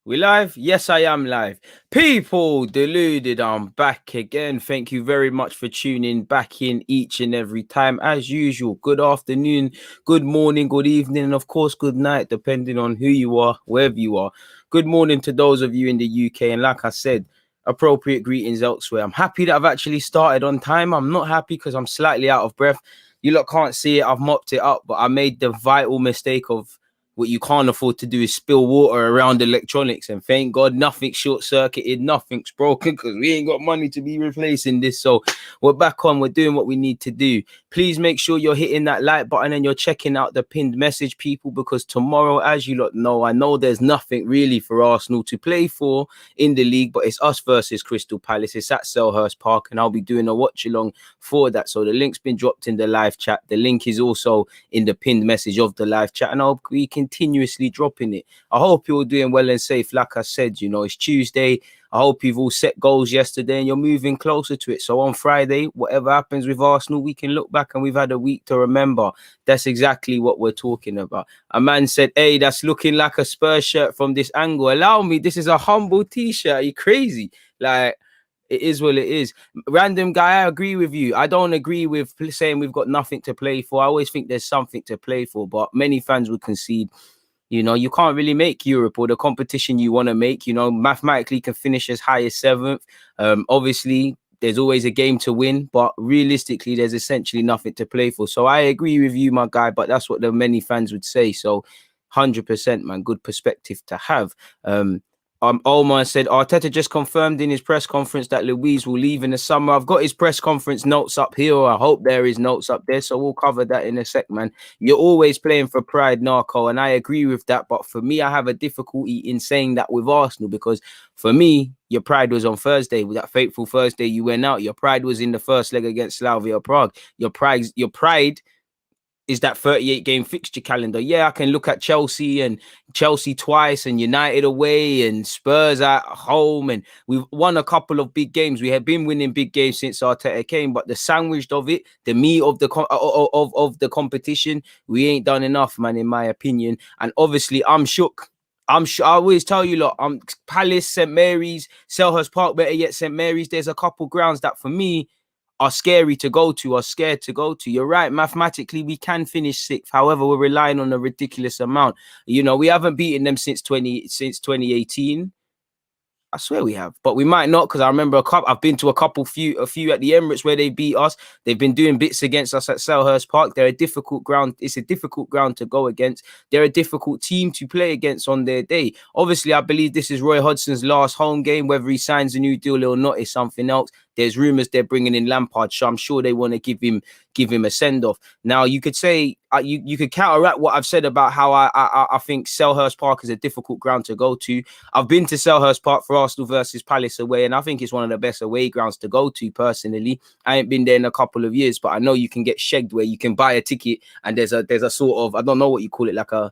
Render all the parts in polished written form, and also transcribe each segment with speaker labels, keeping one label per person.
Speaker 1: We live? Yes, I am live. People, deluded, I'm back again. Thank you very much for tuning back in each and every time. As usual, good afternoon, good morning, good evening, and of course, good night, depending on who you are, wherever you are. Good morning to those of you in the UK. And like I said, appropriate greetings elsewhere. I'm happy that I've actually started on time. I'm not happy because I'm slightly out of breath. You lot can't see it. I've mopped it up, but I made the vital mistake of what you can't afford to do is spill water around electronics, and thank God nothing's short-circuited, nothing's broken, because we ain't got money to be replacing this. So we're back on, we're doing what we need to do. Please make sure you're hitting that like button and you're checking out the pinned message, people, because tomorrow, as you lot know, I know there's nothing really for Arsenal to play for in the league, but it's us versus Crystal Palace. It's at Selhurst Park, and I'll be doing a watch-along for that. So the link's been dropped in the live chat. The link is also in the pinned message of the live chat, and I'll be continuously dropping it. I hope you're all doing well and safe. Like I said, you know, it's Tuesday. I hope you've all set goals yesterday and you're moving closer to it. So on Friday, whatever happens with Arsenal, we can look back and we've had a week to remember. That's exactly what we're talking about. A man said, hey, that's looking like a Spurs shirt from this angle. Allow me, this is a humble t-shirt. Are you crazy? Like, it is what it is. Random guy, I agree with you. I don't agree with saying we've got nothing to play for. I always think there's something to play for, but many fans would concede, you know, you can't really make Europe or the competition you want to make. You know, mathematically can finish as high as 7th. Obviously, there's always a game to win, but realistically, there's essentially nothing to play for. So I agree with you, my guy, but that's what the many fans would say. So 100%, man, good perspective to have. Omar said, Arteta just confirmed in his press conference that Luiz will leave in the summer. I've got his press conference notes up here. I hope there is notes up there. So we'll cover that in a sec, man. You're always playing for pride, Narco, and I agree with that. But for me, I have a difficulty in saying that with Arsenal, because for me, your pride was on Thursday. With that fateful Thursday, you went out. Your pride was in the first leg against Slavia Prague. Your pride is that 38 game fixture calendar. Yeah, I can look at Chelsea twice and United away and Spurs at home, and we've won a couple of big games. We have been winning big games since Arteta came, but the sandwich of it, the meat of the competition, we ain't done enough, man, in my opinion. And obviously, I'm shook. I always tell you, lot, Palace, St Mary's, Selhurst Park, better yet, St Mary's. There's a couple grounds that for me are scary to go to, are scared to go to. You're right. Mathematically, we can finish 6th. However, we're relying on a ridiculous amount. You know, we haven't beaten them since 2018. I swear we have, but we might not, because I remember I've been to a few at the Emirates where they beat us. They've been doing bits against us at Selhurst Park. They're a difficult ground. It's a difficult ground to go against. They're a difficult team to play against on their day. Obviously, I believe this is Roy Hodgson's last home game. Whether he signs a new deal or not is something else. There's rumours they're bringing in Lampard, so I'm sure they want to give him a send-off. Now, you could say, you could counteract what I've said about how I think Selhurst Park is a difficult ground to go to. I've been to Selhurst Park for Arsenal versus Palace away, and I think it's one of the best away grounds to go to, personally. I ain't been there in a couple of years, but I know you can get shagged where you can buy a ticket and there's a sort of, I don't know what you call it, like a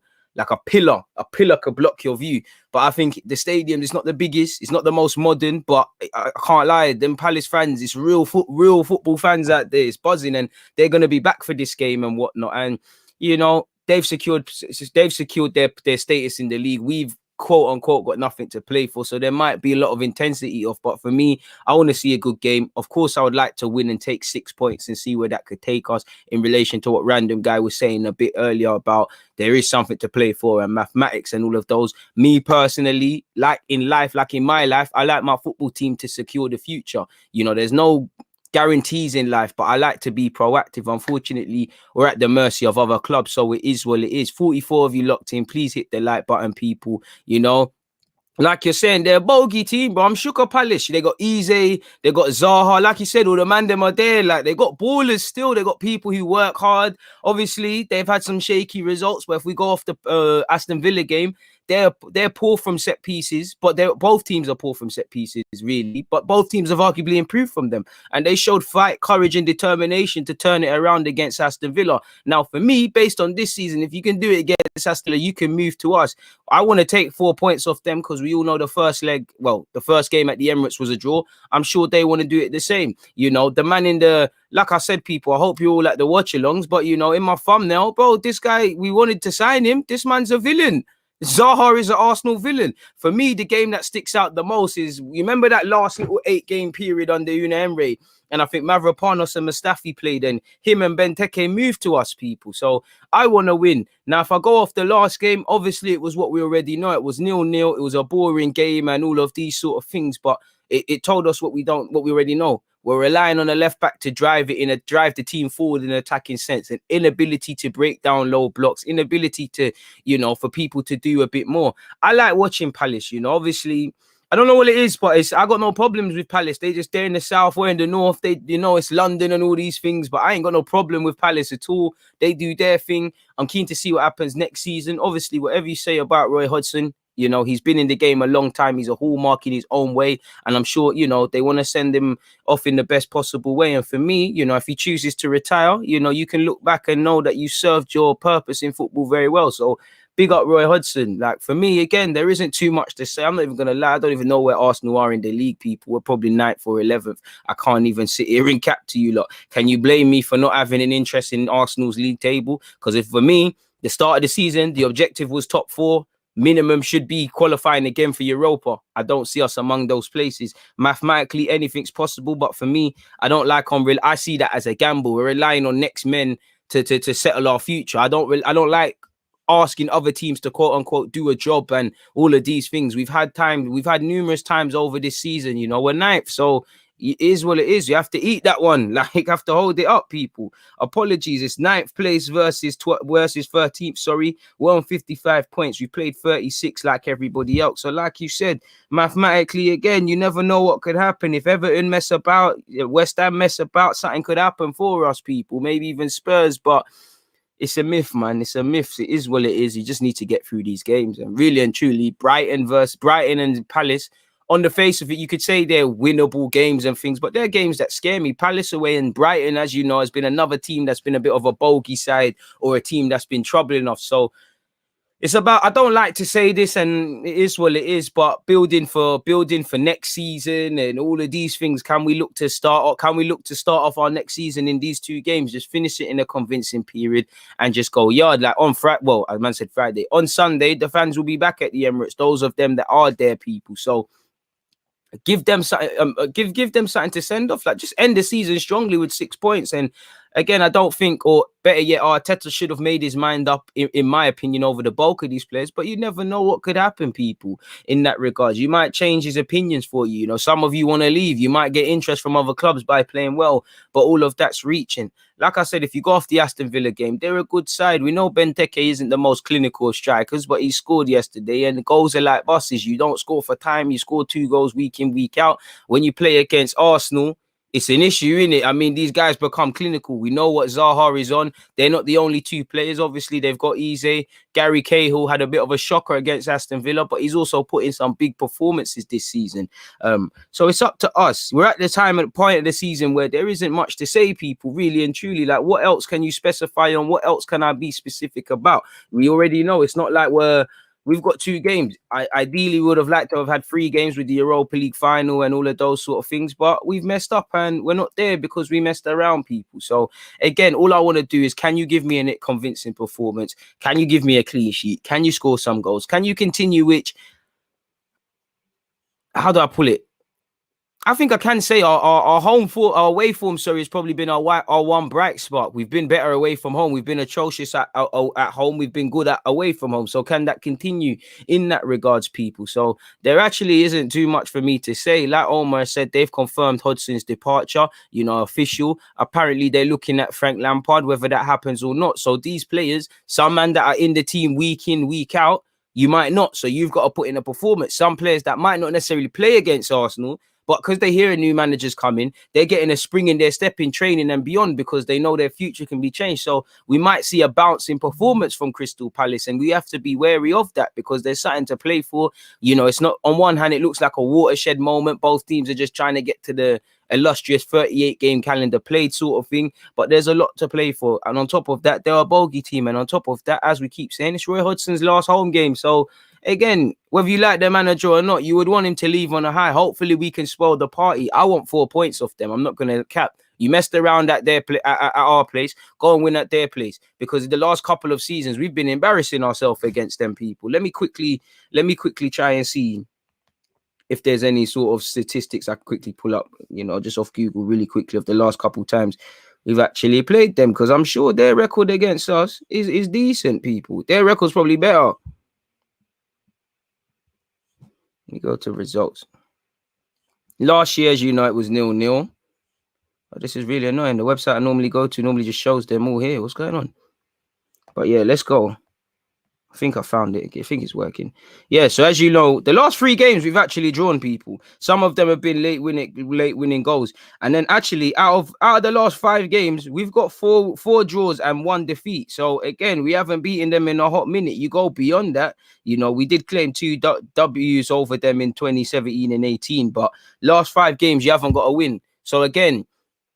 Speaker 1: pillar. A pillar could block your view. But I think the stadium is not the biggest, it's not the most modern, but I can't lie, them Palace fans, it's real football fans out there. It's buzzing, and they're going to be back for this game and whatnot. And, you know, they've secured their status in the league. We've, quote unquote, got nothing to play for, so there might be a lot of intensity off, but for me, I want to see a good game. Of course, I would like to win and take 6 points and see where that could take us, in relation to what random guy was saying a bit earlier about there is something to play for and mathematics and all of those. Me personally, like in my life, I like my football team to secure the future. You know, there's no guarantees in life, but I like to be proactive. Unfortunately, we're at the mercy of other clubs, so it is what it is. 44 of you locked in. Please hit the like button, people. You know, like you're saying, they're a bogey team, but I'm shook at Palace. They got Eze, they got Zaha. Like you said, all the man them are there. Like, they got ballers still. They got people who work hard. Obviously, they've had some shaky results, but if we go off the Aston Villa game, they're poor from set pieces, but both teams are poor from set pieces, really. But both teams have arguably improved from them, and they showed fight, courage, and determination to turn it around against Aston Villa. Now, for me, based on this season, if you can do it against Aston Villa, you can move to us. I want to take 4 points off them, because we all know the first game at the Emirates was a draw. I'm sure they want to do it the same. You know, the man in the, like I said, people, I hope you all like the watch-alongs, but, you know, in my thumbnail, bro, this guy, we wanted to sign him. This man's a villain. Zaha is an Arsenal villain. For me, the game that sticks out the most is, you remember that last little 8-game period under Unai Emery, and I think Mavropanos and Mustafi played, and him and Benteke moved to us, people. So I want to win. Now, if I go off the last game, obviously it was what we already know. It was 0-0. It was a boring game and all of these sort of things, but it told us what we already know. We're relying on a left back to drive the team forward in an attacking sense, an inability to break down low blocks, inability to, for people to do a bit more. I like watching Palace, obviously. I don't know what it is, but I got no problems with Palace. They're in the south, we're in the north. It's London and all these things, but I ain't got no problem with Palace at all. They do their thing. I'm keen to see what happens next season. Obviously, whatever you say about Roy Hodgson, he's been in the game a long time. He's a hallmark in his own way. And I'm sure, they want to send him off in the best possible way. And for me, if he chooses to retire, you can look back and know that you served your purpose in football very well. So big up Roy Hodgson. Like, for me, again, there isn't too much to say. I'm not even going to lie. I don't even know where Arsenal are in the league, people. We're probably 9th or 11th. I can't even sit here and cap to you lot. Can you blame me for not having an interest in Arsenal's league table? Because if for me, the start of the season, the objective was top 4. Minimum should be qualifying again for Europa. I don't see us among those places. Mathematically, anything's possible, but for me, I don't like I see that as a gamble. We're relying on next men to settle our future. I don't like asking other teams to quote unquote do a job and all of these things. We've had numerous times over this season. We're 9th, so it is what it is. You have to eat that one. Like, you have to hold it up, people. Apologies. It's 9th place versus 13th. Sorry, we're on 55 points. We played 36 like everybody else. So, like you said, mathematically, again, you never know what could happen. If Everton mess about, West Ham mess about, something could happen for us, people. Maybe even Spurs, but it's a myth, man. It's a myth. It is what it is. You just need to get through these games. And really and truly, Brighton and Palace, on the face of it, you could say they're winnable games and things, but they're games that scare me. Palace away and Brighton, as you know, has been another team that's been a bit of a bogey side, or a team that's been troubling us. So it's about, I don't like to say this, and it is what it is, but building for next season and all of these things. Can we look to start off our next season in these 2 games? Just finish it in a convincing period and just go yard. Like on Friday, well, as man said Friday, on Sunday, the fans will be back at the Emirates. Those of them that are there, people. So give them something. Give them something to send off. Like, just end the season strongly with 6 points. And again, I don't think, or better yet, Arteta should have made his mind up, in my opinion, over the bulk of these players. But you never know what could happen, people, in that regard. You might change his opinions for you. Some of you want to leave. You might get interest from other clubs by playing well, but all of that's reaching. Like I said, if you go off the Aston Villa game, they're a good side. We know Benteke isn't the most clinical of strikers, but he scored yesterday, and the goals are like buses. You don't score for time. You score 2 goals week in, week out. When you play against Arsenal, it's an issue, isn't it? I mean, these guys become clinical. We know what Zaha is on. They're not the only 2 players. Obviously, they've got Eze. Gary Cahill had a bit of a shocker against Aston Villa, but he's also put in some big performances this season. So it's up to us. We're at the point of the season where there isn't much to say, people, really and truly. Like, what else can you specify on? What else can I be specific about? We already know. It's not like we've got 2 games. I ideally would have liked to have had 3 games with the Europa League final and all of those sort of things, but we've messed up and we're not there because we messed around, people. So again, all I want to do is, can you give me a convincing performance? Can you give me a clean sheet? Can you score some goals? Can you continue, how do I pull it? I think I can say our away form, has probably been our one bright spot. We've been better away from home. We've been atrocious at home. We've been good at away from home. So can that continue in that regards, people? So there actually isn't too much for me to say. Like Omar said, they've confirmed Hodgson's departure, official. Apparently they're looking at Frank Lampard, whether that happens or not. So these players, some men that are in the team week in, week out, you might not. So you've got to put in a performance. Some players that might not necessarily play against Arsenal, but because they hear a new manager's coming, they're getting a spring in their step in training and beyond, because they know their future can be changed. So we might see a bounce in performance from Crystal Palace, and we have to be wary of that, because there's something to play for. It's not, on one hand, it looks like a watershed moment. Both teams are just trying to get to the illustrious 38-game calendar played sort of thing, but there's a lot to play for. And on top of that, they're a bogey team. And on top of that, as we keep saying, it's Roy Hodgson's last home game. So again, whether you like the manager or not, you would want him to leave on a high. Hopefully we can spoil the party. I want 4 points off them. I'm not going to cap. You messed around at their at our place. Go and win at their place, because the last couple of seasons we've been embarrassing ourselves against them people. Let me quickly try and see if there's any sort of statistics I quickly pull up, just off Google really quickly of the last couple of times we've actually played them, because I'm sure their record against us is decent, people. Their record's probably better. Let me go to results. Last year, as you know, it was 0-0. Oh, this is really annoying. The website I normally go to normally just shows them all here. What's going on? But yeah, let's go. I think I found it. I think it's working. Yeah, so as you know, the last 3 games we've actually drawn, people. Some of them have been late winning goals. And then actually out of the last 5 games, we've got four draws and 1 defeat. So again, we haven't beaten them in a hot minute. You go beyond that, we did claim 2 W's over them in 2017 and 18, but last 5 games you haven't got a win. So again,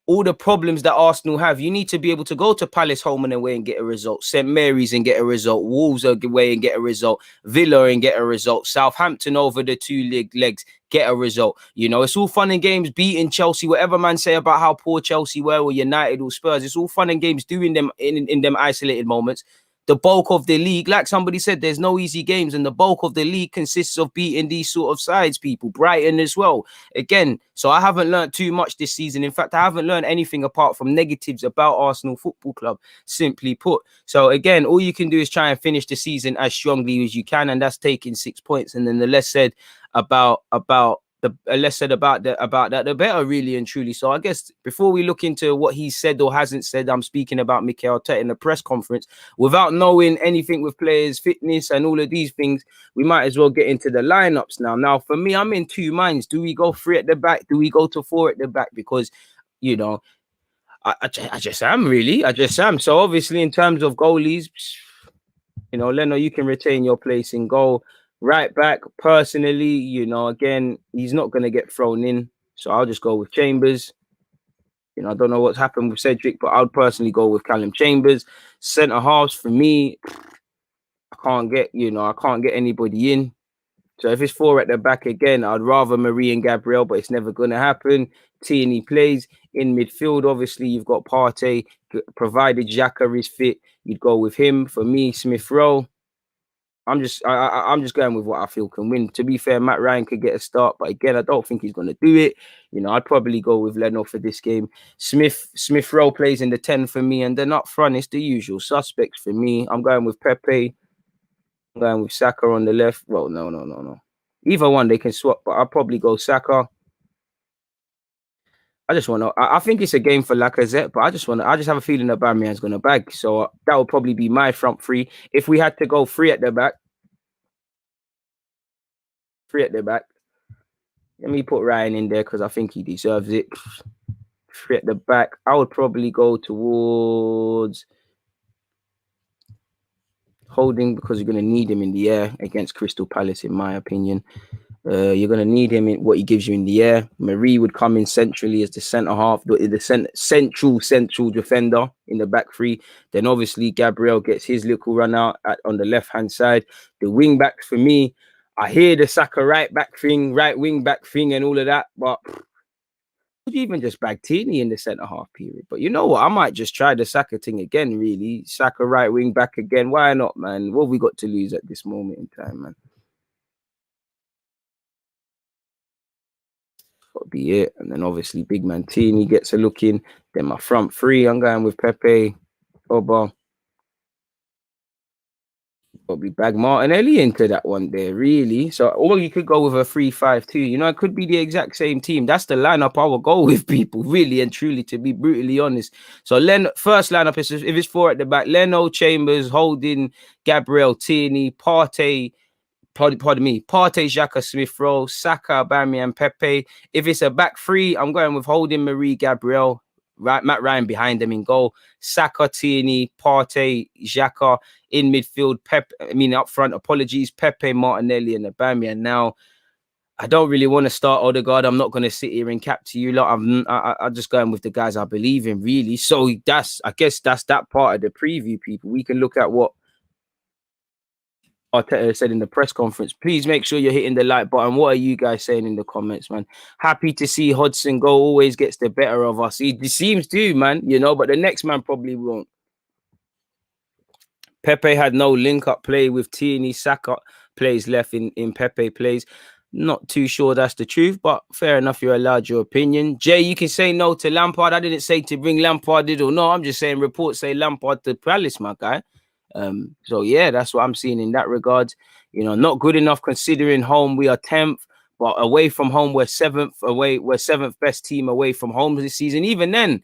Speaker 1: all the problems that Arsenal have, you need to be able to go to Palace home and away and get a result, St Mary's and get a result, Wolves away and get a result, Villa and get a result, Southampton over the 2 legs, get a result. It's all fun and games beating Chelsea, whatever man say about how poor Chelsea were, or United or Spurs. It's all fun and games doing them in them isolated moments. The bulk of the league, like somebody said, there's no easy games, and the bulk of the league consists of beating these sort of sides, people. Brighton as well. Again, so I haven't learned too much this season. In fact, I haven't learned anything apart from negatives about Arsenal Football Club, simply put. So again, all you can do is try and finish the season as strongly as you can, and that's taking 6 points. And then the less said about that, the better, really and truly. So I guess before we look into what he said or hasn't said, I'm speaking about Mikel Arteta in the press conference. Without knowing anything with players' fitness and all of these things, we might as well get into the lineups now. Now, for me, I'm in 2 minds. Do we go 3 at the back? Do we go to 4 at the back? Because, I just am, really. I just am. So obviously, in terms of goalies, Leno, you can retain your place in goal. Right back, personally, again, he's not going to get thrown in. So I'll just go with Chambers. I don't know what's happened with Cedric, but I'd personally go with Callum Chambers. Centre halves, for me, I can't get anybody in. So if it's 4 at the back again, I'd rather Marie and Gabriel, but it's never going to happen. Tierney plays in midfield. Obviously, you've got Partey. Provided Xhaka is fit, you'd go with him. For me, Smith Rowe. I'm just going with what I feel can win. To be fair, Matt Ryan could get a start, but again, I don't think he's going to do it. I'd probably go with Leno for this game. Smith Rowe plays in the 10 for me, and then up front, it's the usual suspects for me. I'm going with Pepe. I'm going with Saka on the left. Well, no. Either one, they can swap, but I'll probably go Saka. I think it's a game for Lacazette, but I just have a feeling that Aubameyang's going to bag. So that would probably be my front 3. If we had to go 3 at the back, let me put Ryan in there because I think he deserves it. 3 at the back, I would probably go towards Holding, because you're going to need him in the air against Crystal Palace, in my opinion. You're going to need him in what he gives you in the air. Marie would come in centrally as the centre half, the central defender in the back 3. Then obviously Gabriel gets his little run out on the left hand side. The wing backs for me, I hear the Saka right wing back thing and all of that, but could you even just bag Tierney in the centre half period? But you know what? I might just try the Saka thing again, really. Saka right wing back again. Why not, man? What have we got to lose at this moment in time, man? That'll be it. And then obviously big man Tierney gets a look in. Then my front 3, I'm going with Pepe, Oba. Probably bag Martinelli into that one there, really. So, or you could go with a 3-5-2. It could be the exact same team. That's the lineup I will go with, people, really and truly, to be brutally honest. So, first lineup is, if it's 4 at the back, Leno, Chambers, Holding, Gabriel, Tierney, Partey, Xhaka, Smith Rowe, Saka, Aubameyang, Pepe. If it's a back 3, I'm going with Holding, Marie, Gabriel, Matt Ryan behind them in goal. Saka, Tierney, Partey, Xhaka in midfield. Up front, Pepe, Martinelli, and Aubameyang. Now, I don't really want to start Odegaard. I'm not going to sit here and cap to you lot. I'm just going with the guys I believe in, really. So I guess that's that part of the preview, people. We can look at what Arteta said in the press conference. Please make sure you're hitting the like button. What are you guys saying in the comments, man? Happy to see Hodgson go. Always gets the better of us. He seems to, man, but the next man probably won't. Pepe had no link-up play with Tierney. Saka plays left in Pepe plays. Not too sure that's the truth, but fair enough. You're allowed your opinion. Jay, you can say no to Lampard. I didn't say to bring Lampard in or no. I'm just saying reports say Lampard to Palace, my guy. So yeah, that's what I'm seeing in that regard. Not good enough considering home we are 10th, but away from home we're 7th. We're 7th best team away from home this season. Even then,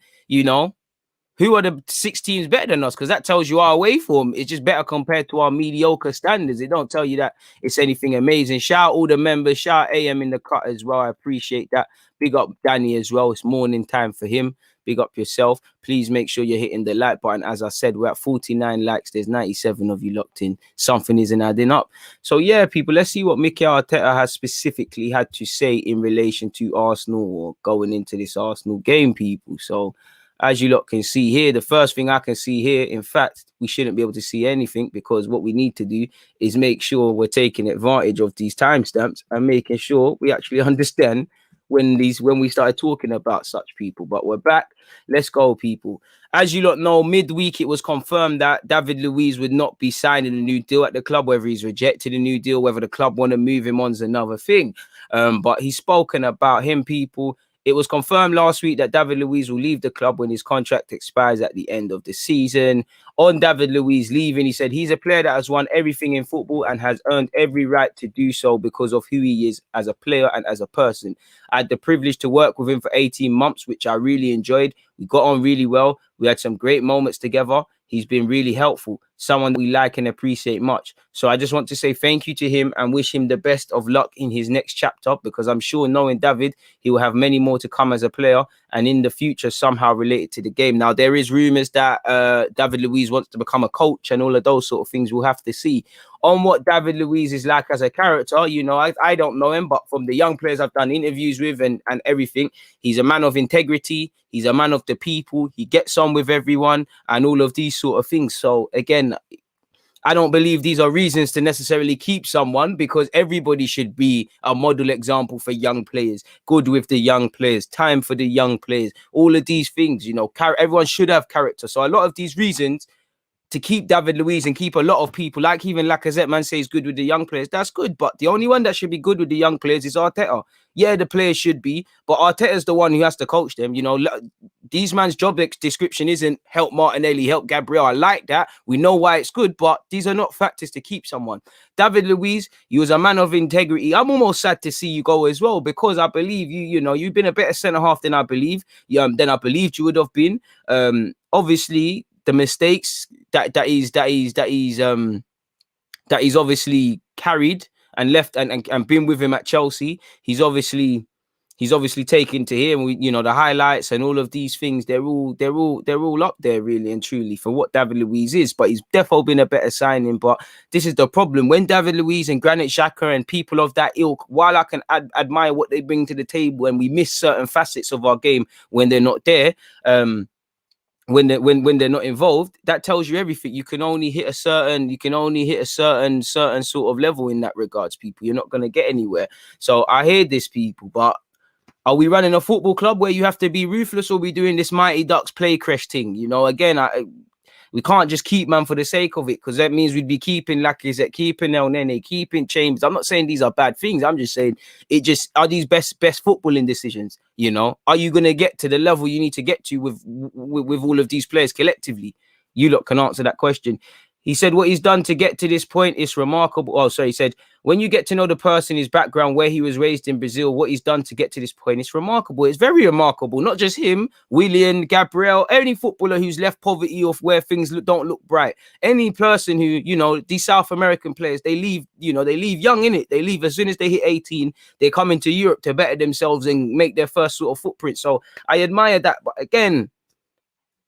Speaker 1: who are the 6 teams better than us? Because that tells you our away form is just better compared to our mediocre standards. It don't tell you that it's anything amazing. Shout out all the members. Shout out AM in the cut as well. I appreciate that. Big up Danny as well. It's morning time for him. Big up yourself. Please make sure you're hitting the like button. As I said, we're at 49 likes. There's 97 of you locked in. Something isn't adding up. So yeah, people, let's see what Mikel Arteta has specifically had to say in relation to Arsenal or going into this Arsenal game, people. So as you lot can see here, the first thing I can see here, in fact, we shouldn't be able to see anything because what we need to do is make sure we're taking advantage of these timestamps and making sure we actually understand when we started talking about such people. But we're back. Let's go, people. As you lot know, midweek it was confirmed that David Luiz would not be signing a new deal at the club. Whether he's rejected a new deal, whether the club want to move him on is another thing. But he's spoken about him, people. It was confirmed last week that David Luiz will leave the club when his contract expires at the end of the season. On David Luiz leaving, he said he's a player that has won everything in football and has earned every right to do so because of who he is as a player and as a person. I had the privilege to work with him for 18 months, which I really enjoyed. We got on really well. We had some great moments together. He's been really helpful, someone that we like and appreciate much. So I just want to say thank you to him and wish him the best of luck in his next chapter, because I'm sure, knowing David, he will have many more to come as a player and in the future somehow related to the game. Now, there is rumors that David Luiz wants to become a coach and all of those sort of things. We'll have to see. On what David Luiz is like as a character, I don't know him, but from the young players I've done interviews with and everything, he's a man of integrity. He's a man of the people. He gets on with everyone and all of these sort of things. So again, I don't believe these are reasons to necessarily keep someone, because everybody should be a model example for young players, good with the young players, time for the young players, all of these things, everyone should have character. So a lot of these reasons to keep David Luiz and keep a lot of people, like even Lacazette, man, says good with the young players. That's good. But the only one that should be good with the young players is Arteta. Yeah, the players should be, but Arteta's the one who has to coach them. These man's job description isn't help Martinelli, help Gabriel. I like that. We know why it's good, but these are not factors to keep someone. David Luiz, you was a man of integrity. I'm almost sad to see you go as well, because I believe you've been a better centre-half than I believe. Than I believed you would have been. Obviously, the mistakes that he's obviously carried and left and been with him at Chelsea, he's obviously taken to him. The highlights and all of these things, they're all up there really and truly for what David Luiz is. But he's definitely been a better signing. But this is the problem when David Luiz and Granit Xhaka and people of that ilk, while I can admire what they bring to the table, and we miss certain facets of our game when they're not there, when they're not involved, that tells you everything. You can only hit a certain sort of level in that regards, people. You're not going to get anywhere. So I hear this, people, but are we running a football club where you have to be ruthless, or are we doing this Mighty Ducks play crash thing? Again, we can't just keep man for the sake of it, because that means we'd be keeping Lacazette, keeping El Nene, keeping Chambers. I'm not saying these are bad things. I'm just saying are these best footballing decisions? Are you going to get to the level you need to get to with all of these players collectively? You lot can answer that question. He said what he's done to get to this point is remarkable. Oh, sorry. He said, when you get to know the person, his background, where he was raised in Brazil, what he's done to get to this point, it's remarkable. It's very remarkable. Not just him, Willian, Gabriel, any footballer who's left poverty or where things don't look bright. Any person who, these South American players, they leave young, innit? They leave as soon as they hit 18. They come into Europe to better themselves and make their first sort of footprint. So I admire that. But again,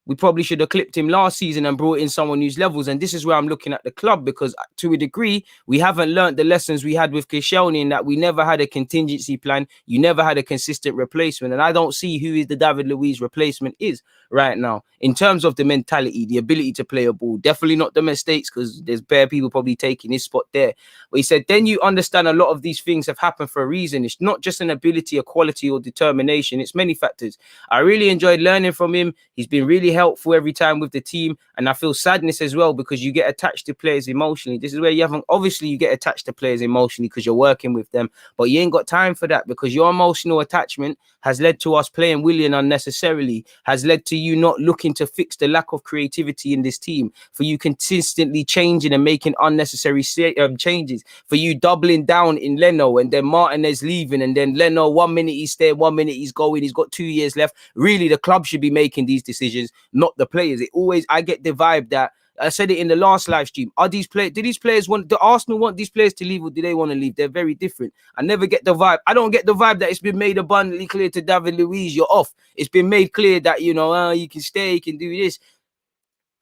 Speaker 1: We probably should have clipped him last season and brought in someone who's levels. And this is where I'm looking at the club, because to a degree, we haven't learned the lessons we had with Koscielny, in that we never had a contingency plan. You never had a consistent replacement. And I don't see who is the David Luiz replacement is right now in terms of the mentality, the ability to play a ball. Definitely not the mistakes, because there's bare people probably taking his spot there. But he said, then you understand a lot of these things have happened for a reason. It's not just an ability, a quality or determination. It's many factors. I really enjoyed learning from him. He's been really helpful every time with the team. And I feel sadness as well, because you get attached to players emotionally. This is where you haven't, obviously you get attached to players emotionally because you're working with them, but you ain't got time for that, because your emotional attachment has led to us playing Willian unnecessarily, has led to you not looking to fix the lack of creativity in this team, for you consistently changing and making unnecessary changes, for you doubling down in Leno and then Martinez leaving, and then Leno 1 minute he's there, 1 minute he's going, he's got 2 years left. Really, the club should be making these decisions, not the players. I get the vibe that, I said it in the last live stream, do these players want, do Arsenal want these players to leave, or do they want to leave? They're very different. I never get the vibe. I don't get the vibe that it's been made abundantly clear to David Luiz, you're off. It's been made clear that, you know, you can stay, you can do this.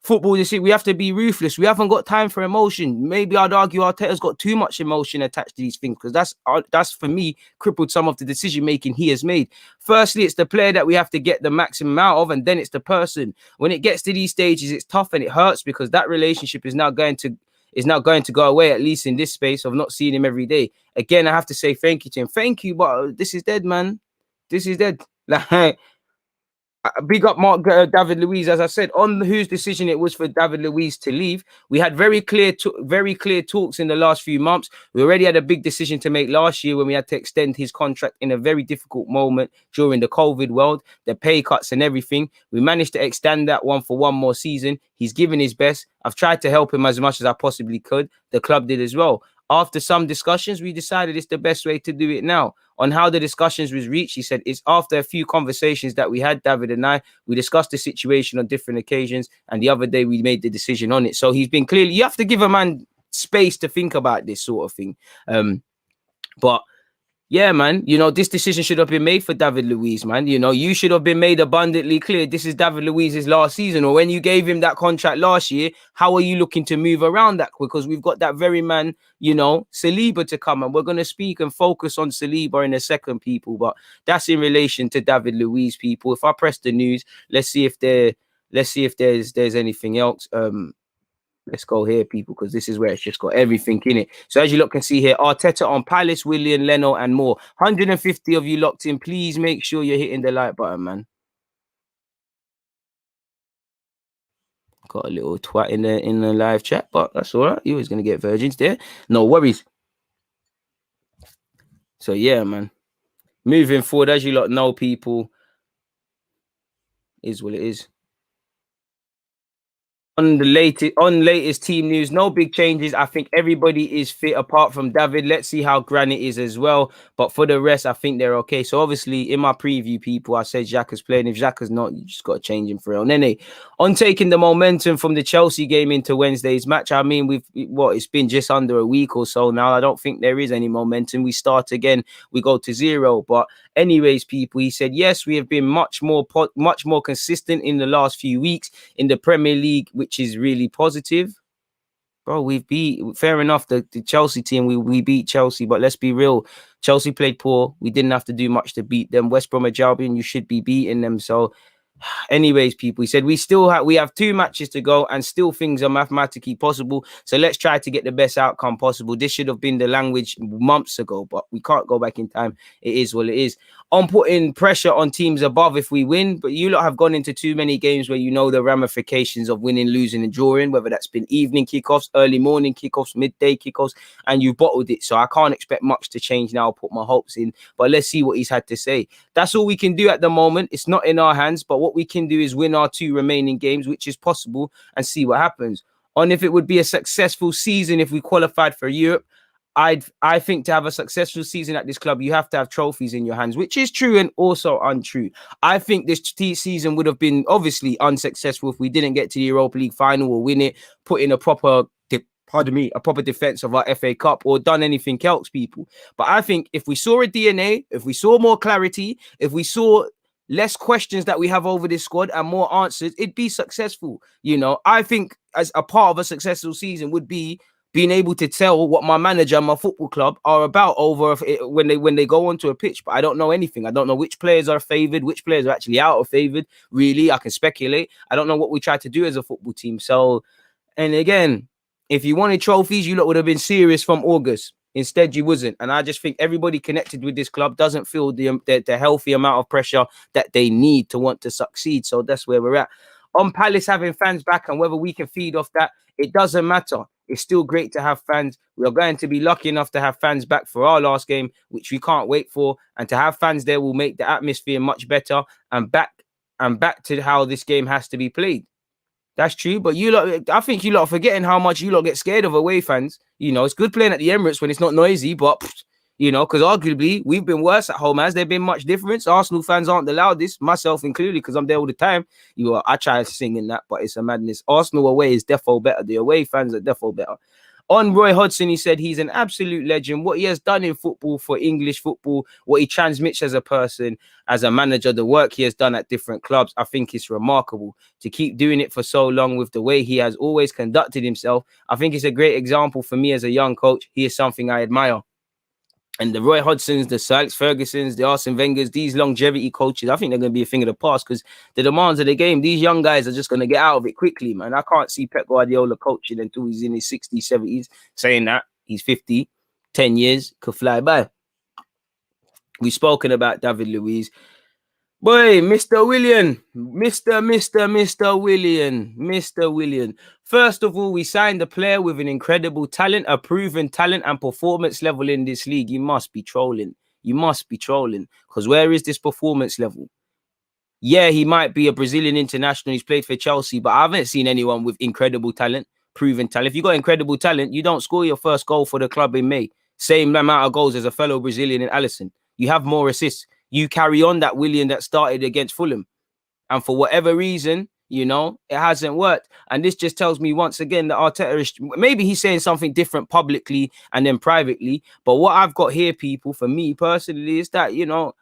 Speaker 1: Football, you see, we have to be ruthless. We haven't got time for emotion. Maybe I'd argue Arteta's got too much emotion attached to these things, because that's for me crippled some of the decision making he has made. Firstly, it's the player that we have to get the maximum out of, and then it's the person. When it gets to these stages, it's tough and it hurts, because that relationship is now going to go away, at least in this space of not seeing him every day. Again, I have to say thank you to him. Thank you, but this is dead, man. This is dead. Like, big up David Luiz, as I said, on whose decision it was for David Luiz to leave. We had very clear talks in the last few months. We already had a big decision to make last year when we had to extend his contract in a very difficult moment during the COVID world, the pay cuts and everything. We managed to extend that one for one more season. He's given his best. I've tried to help him as much as I possibly could. The club did as well. After some discussions, we decided it's the best way to do it now. On how the discussions was reached, he said, it's after a few conversations that we had, David and I, we discussed the situation on different occasions, and the other day we made the decision on it. So he's been clearly, you have to give a man space to think about this sort of thing. But yeah, man, you know, this decision should have been made for David Luiz, man. You know, you should have been made abundantly clear. This is David Luiz's last season, or when you gave him that contract last year, how are you looking to move around that? Because we've got that very man, you know, Saliba to come, and we're going to speak and focus on Saliba in a second, people. But that's in relation to David Luiz, people. If I press the news, let's see if there's anything else. Let's go here, people, because this is where it's just got everything in it. So as you lot can see here, Arteta on Palace, Willian, Leno, and more. 150 of you locked in. Please make sure you're hitting the like button, man. Got a little twat in the live chat, but that's all right. You're always going to get virgins there. No worries. So yeah, man. Moving forward, as you lot know, people, is what it is. On latest team news, no big changes. I think everybody is fit apart from David. Let's see how Granit is as well. But for the rest, I think they're okay. So obviously, in my preview, people, I said Xhaka's playing. If Xhaka's not, you just got to change him for real. Nene, on taking the momentum from the Chelsea game into Wednesday's match, I mean, it's been just under a week or so now. I don't think there is any momentum. We start again, we go to 0. But anyways, people, he said, yes, we have been much more consistent in the last few weeks in the Premier League, which is really positive. Bro, we've beat, fair enough, the Chelsea team, we beat Chelsea, but let's be real. Chelsea played poor. We didn't have to do much to beat them. West Bromwich Albion, you should be beating them. So anyways, people, he said we have 2 matches to go and still things are mathematically possible. So let's try to get the best outcome possible. This should have been the language months ago, but we can't go back in time. It is what it is. On putting pressure on teams above if we win, but you lot have gone into too many games where you know the ramifications of winning, losing, and drawing, whether that's been evening kickoffs, early morning kickoffs, midday kickoffs, and you bottled it. So I can't expect much to change now. I'll put my hopes in, but let's see what he's had to say. That's all we can do at the moment. It's not in our hands, but what we can do is win our 2 remaining games, which is possible, and see what happens. On if it would be a successful season if we qualified for Europe, I think to have a successful season at this club, you have to have trophies in your hands, which is true and also untrue. I think this season would have been obviously unsuccessful if we didn't get to the Europa League final or win it, put in a proper defense of our FA Cup or done anything else, people. But I think if we saw a DNA, if we saw more clarity, if we saw less questions that we have over this squad and more answers, it'd be successful. You know, I think as a part of a successful season would be being able to tell what my manager and my football club are about over when they go onto a pitch. But I don't know anything. I don't know which players are favoured, which players are actually out of favoured. Really, I can speculate. I don't know what we try to do as a football team. So, and again, if you wanted trophies, you lot would have been serious from August. Instead, you wasn't. And I just think everybody connected with this club doesn't feel the healthy amount of pressure that they need to want to succeed. So that's where we're at. On Palace having fans back and whether we can feed off that, it doesn't matter. It's still great to have fans. We are going to be lucky enough to have fans back for our last game, which we can't wait for. And to have fans there will make the atmosphere much better and back to how this game has to be played. That's true, but you lot, I think you lot are forgetting how much you lot get scared of away fans. You know, it's good playing at the Emirates when it's not noisy, but you know, because arguably we've been worse at home. Has there been much difference? Arsenal fans aren't the loudest, myself included, because I'm there all the time. I try singing that, but it's a madness. Arsenal away is defo better. The away fans are defo better. On Roy Hodgson, he said he's an absolute legend. What he has done in football for English football, what he transmits as a person, as a manager, the work he has done at different clubs, I think it's remarkable. To keep doing it for so long with the way he has always conducted himself, I think it's a great example for me as a young coach. He is something I admire. And the Roy Hodgsons, the Sir Alex Fergusons, the Arsene Wengers, these longevity coaches, I think they're going to be a thing of the past because the demands of the game, these young guys are just going to get out of it quickly, man. I can't see Pep Guardiola coaching until he's in his 60s, 70s, saying that he's 50, 10 years, could fly by. We've spoken about David Luiz. Boy, Mr. William, Mr. William. First of all, we signed a player with an incredible talent, a proven talent and performance level in this league. You must be trolling. Because where is this performance level? Yeah, he might be a Brazilian international. He's played for Chelsea, but I haven't seen anyone with incredible talent, proven talent. If you got incredible talent, you don't score your first goal for the club in May. Same amount of goals as a fellow Brazilian in Alisson. You have more assists. You carry on that William that started against Fulham. And for whatever reason, you know, it hasn't worked. And this just tells me once again that Arteta is, maybe he's saying something different publicly and then privately. But what I've got here, people, for me personally, is that, you know,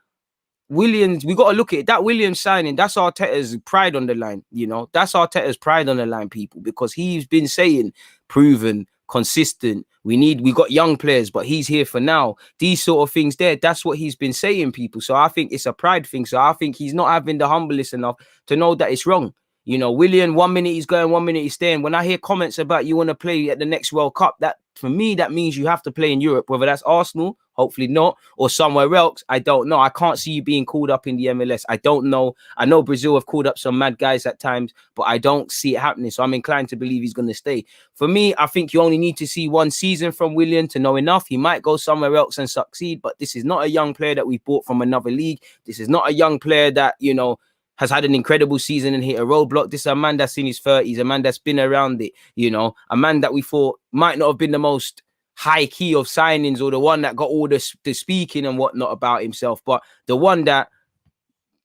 Speaker 1: Williams, we got to look at it. That Williams signing, that's Arteta's pride on the line, you know. That's Arteta's pride on the line, people, because he's been saying proven, consistent. We got young players, but he's here for now. These sort of things there, that's what he's been saying, people. So I think it's a pride thing. So I think he's not having the humbleness enough to know that it's wrong. You know, William, 1 minute he's going, 1 minute he's staying. When I hear comments about you want to play at the next World Cup, that for me, that means you have to play in Europe, whether that's Arsenal, hopefully not, or somewhere else. I don't know. I can't see you being called up in the MLS. I don't know. I know Brazil have called up some mad guys at times, but I don't see it happening. So I'm inclined to believe he's going to stay. For me, I think you only need to see one season from William to know enough. He might go somewhere else and succeed, but this is not a young player that we bought from another league. This is not a young player that, you know, has had an incredible season and hit a roadblock. This is a man that's in his 30s, a man that's been around it, you know, a man that we thought might not have been the most high key of signings or the one that got all the speaking and whatnot about himself, but the one that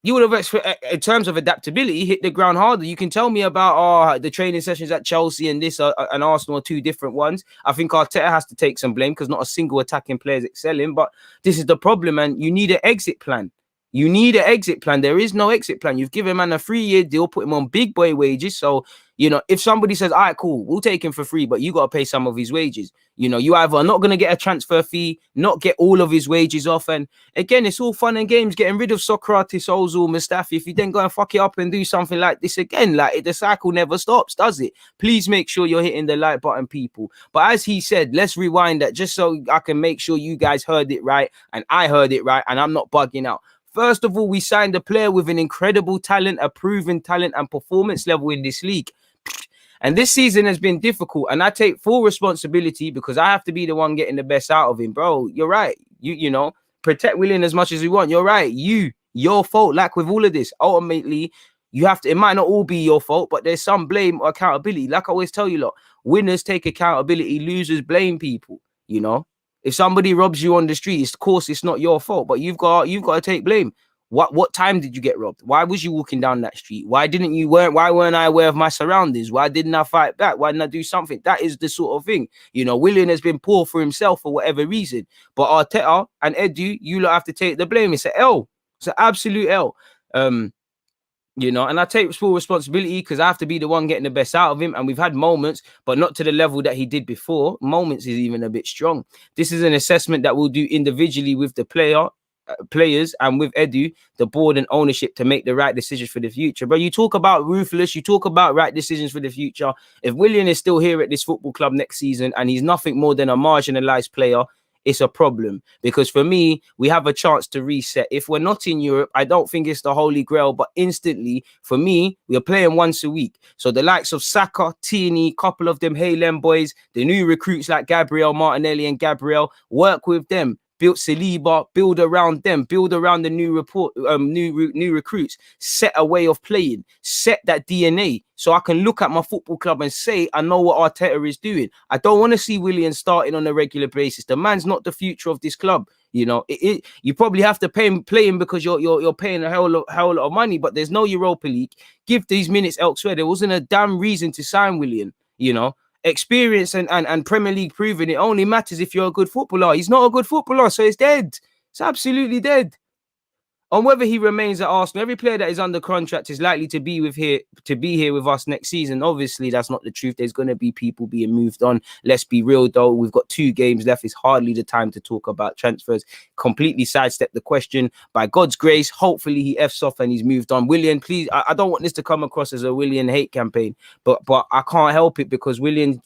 Speaker 1: you would have, in terms of adaptability, hit the ground harder. You can tell me about the training sessions at Chelsea and this and Arsenal are two different ones. I think Arteta has to take some blame because not a single attacking player is excelling, but this is the problem, and you need an exit plan. You need an exit plan. There is no exit plan. You've given man a 3-year deal, put him on big boy wages. So, you know, if somebody says, all right, cool, we'll take him for free, but you got to pay some of his wages. You know, you either are not going to get a transfer fee, not get all of his wages off. And again, it's all fun and games getting rid of Socrates, Ozil, Mustafi. If you then go and fuck it up and do something like this again, like the cycle never stops, does it? Please make sure you're hitting the like button, people. But as he said, let's rewind that just so I can make sure you guys heard it right and I heard it right and I'm not bugging out. First of all, we signed a player with an incredible talent, a proven talent and performance level in this league. And this season has been difficult. And I take full responsibility because I have to be the one getting the best out of him. Bro, you're right. You know, protect William as much as you want. You're right. Your fault. Like with all of this, ultimately, you have to, it might not all be your fault, but there's some blame or accountability. Like I always tell you, lot, winners take accountability, losers blame people, you know. If somebody robs you on the street, of course, it's not your fault, but you've got to take blame. What time did you get robbed? Why was you walking down that street? Why weren't I aware of my surroundings? Why didn't I fight back? Why didn't I do something? That is the sort of thing. You know, William has been poor for himself for whatever reason. But Arteta and Edu, you lot have to take the blame. It's an L. It's an absolute L. You know, and I take full responsibility because I have to be the one getting the best out of him. And we've had moments, but not to the level that he did before. Moments is even a bit strong. This is an assessment that we'll do individually with the players and with Edu, the board and ownership to make the right decisions for the future. But you talk about ruthless, you talk about right decisions for the future. If Willian is still here at this football club next season and he's nothing more than a marginalized player, it's a problem. Because for me, we have a chance to reset. If we're not in Europe, I don't think it's the holy grail, but instantly, for me, we're playing once a week. So the likes of Saka, Tierney, couple of them Halem boys, the new recruits like Gabriel, Martinelli and Gabriel, work with them. Build Saliba, build around them, build around the new recruits, set a way of playing, set that DNA. So I can look at my football club and say, I know what Arteta is doing. I don't want to see Willian starting on a regular basis. The man's not the future of this club. You know, you probably have to play him because you're paying a hell lot of money, but there's no Europa League. Give these minutes elsewhere. There wasn't a damn reason to sign Willian, you know. Experience and Premier League proven it only matters if you're a good footballer. He's not a good footballer, so it's dead. It's absolutely dead. On whether he remains at Arsenal, every player that is under contract is likely to be here with us next season. Obviously, that's not the truth. There's going to be people being moved on. Let's be real, though. We've got 2 games left. It's hardly the time to talk about transfers. Completely sidestep the question. By God's grace, hopefully he F's off and he's moved on. Willian, please, I don't want this to come across as a Willian hate campaign, but I can't help it because Willian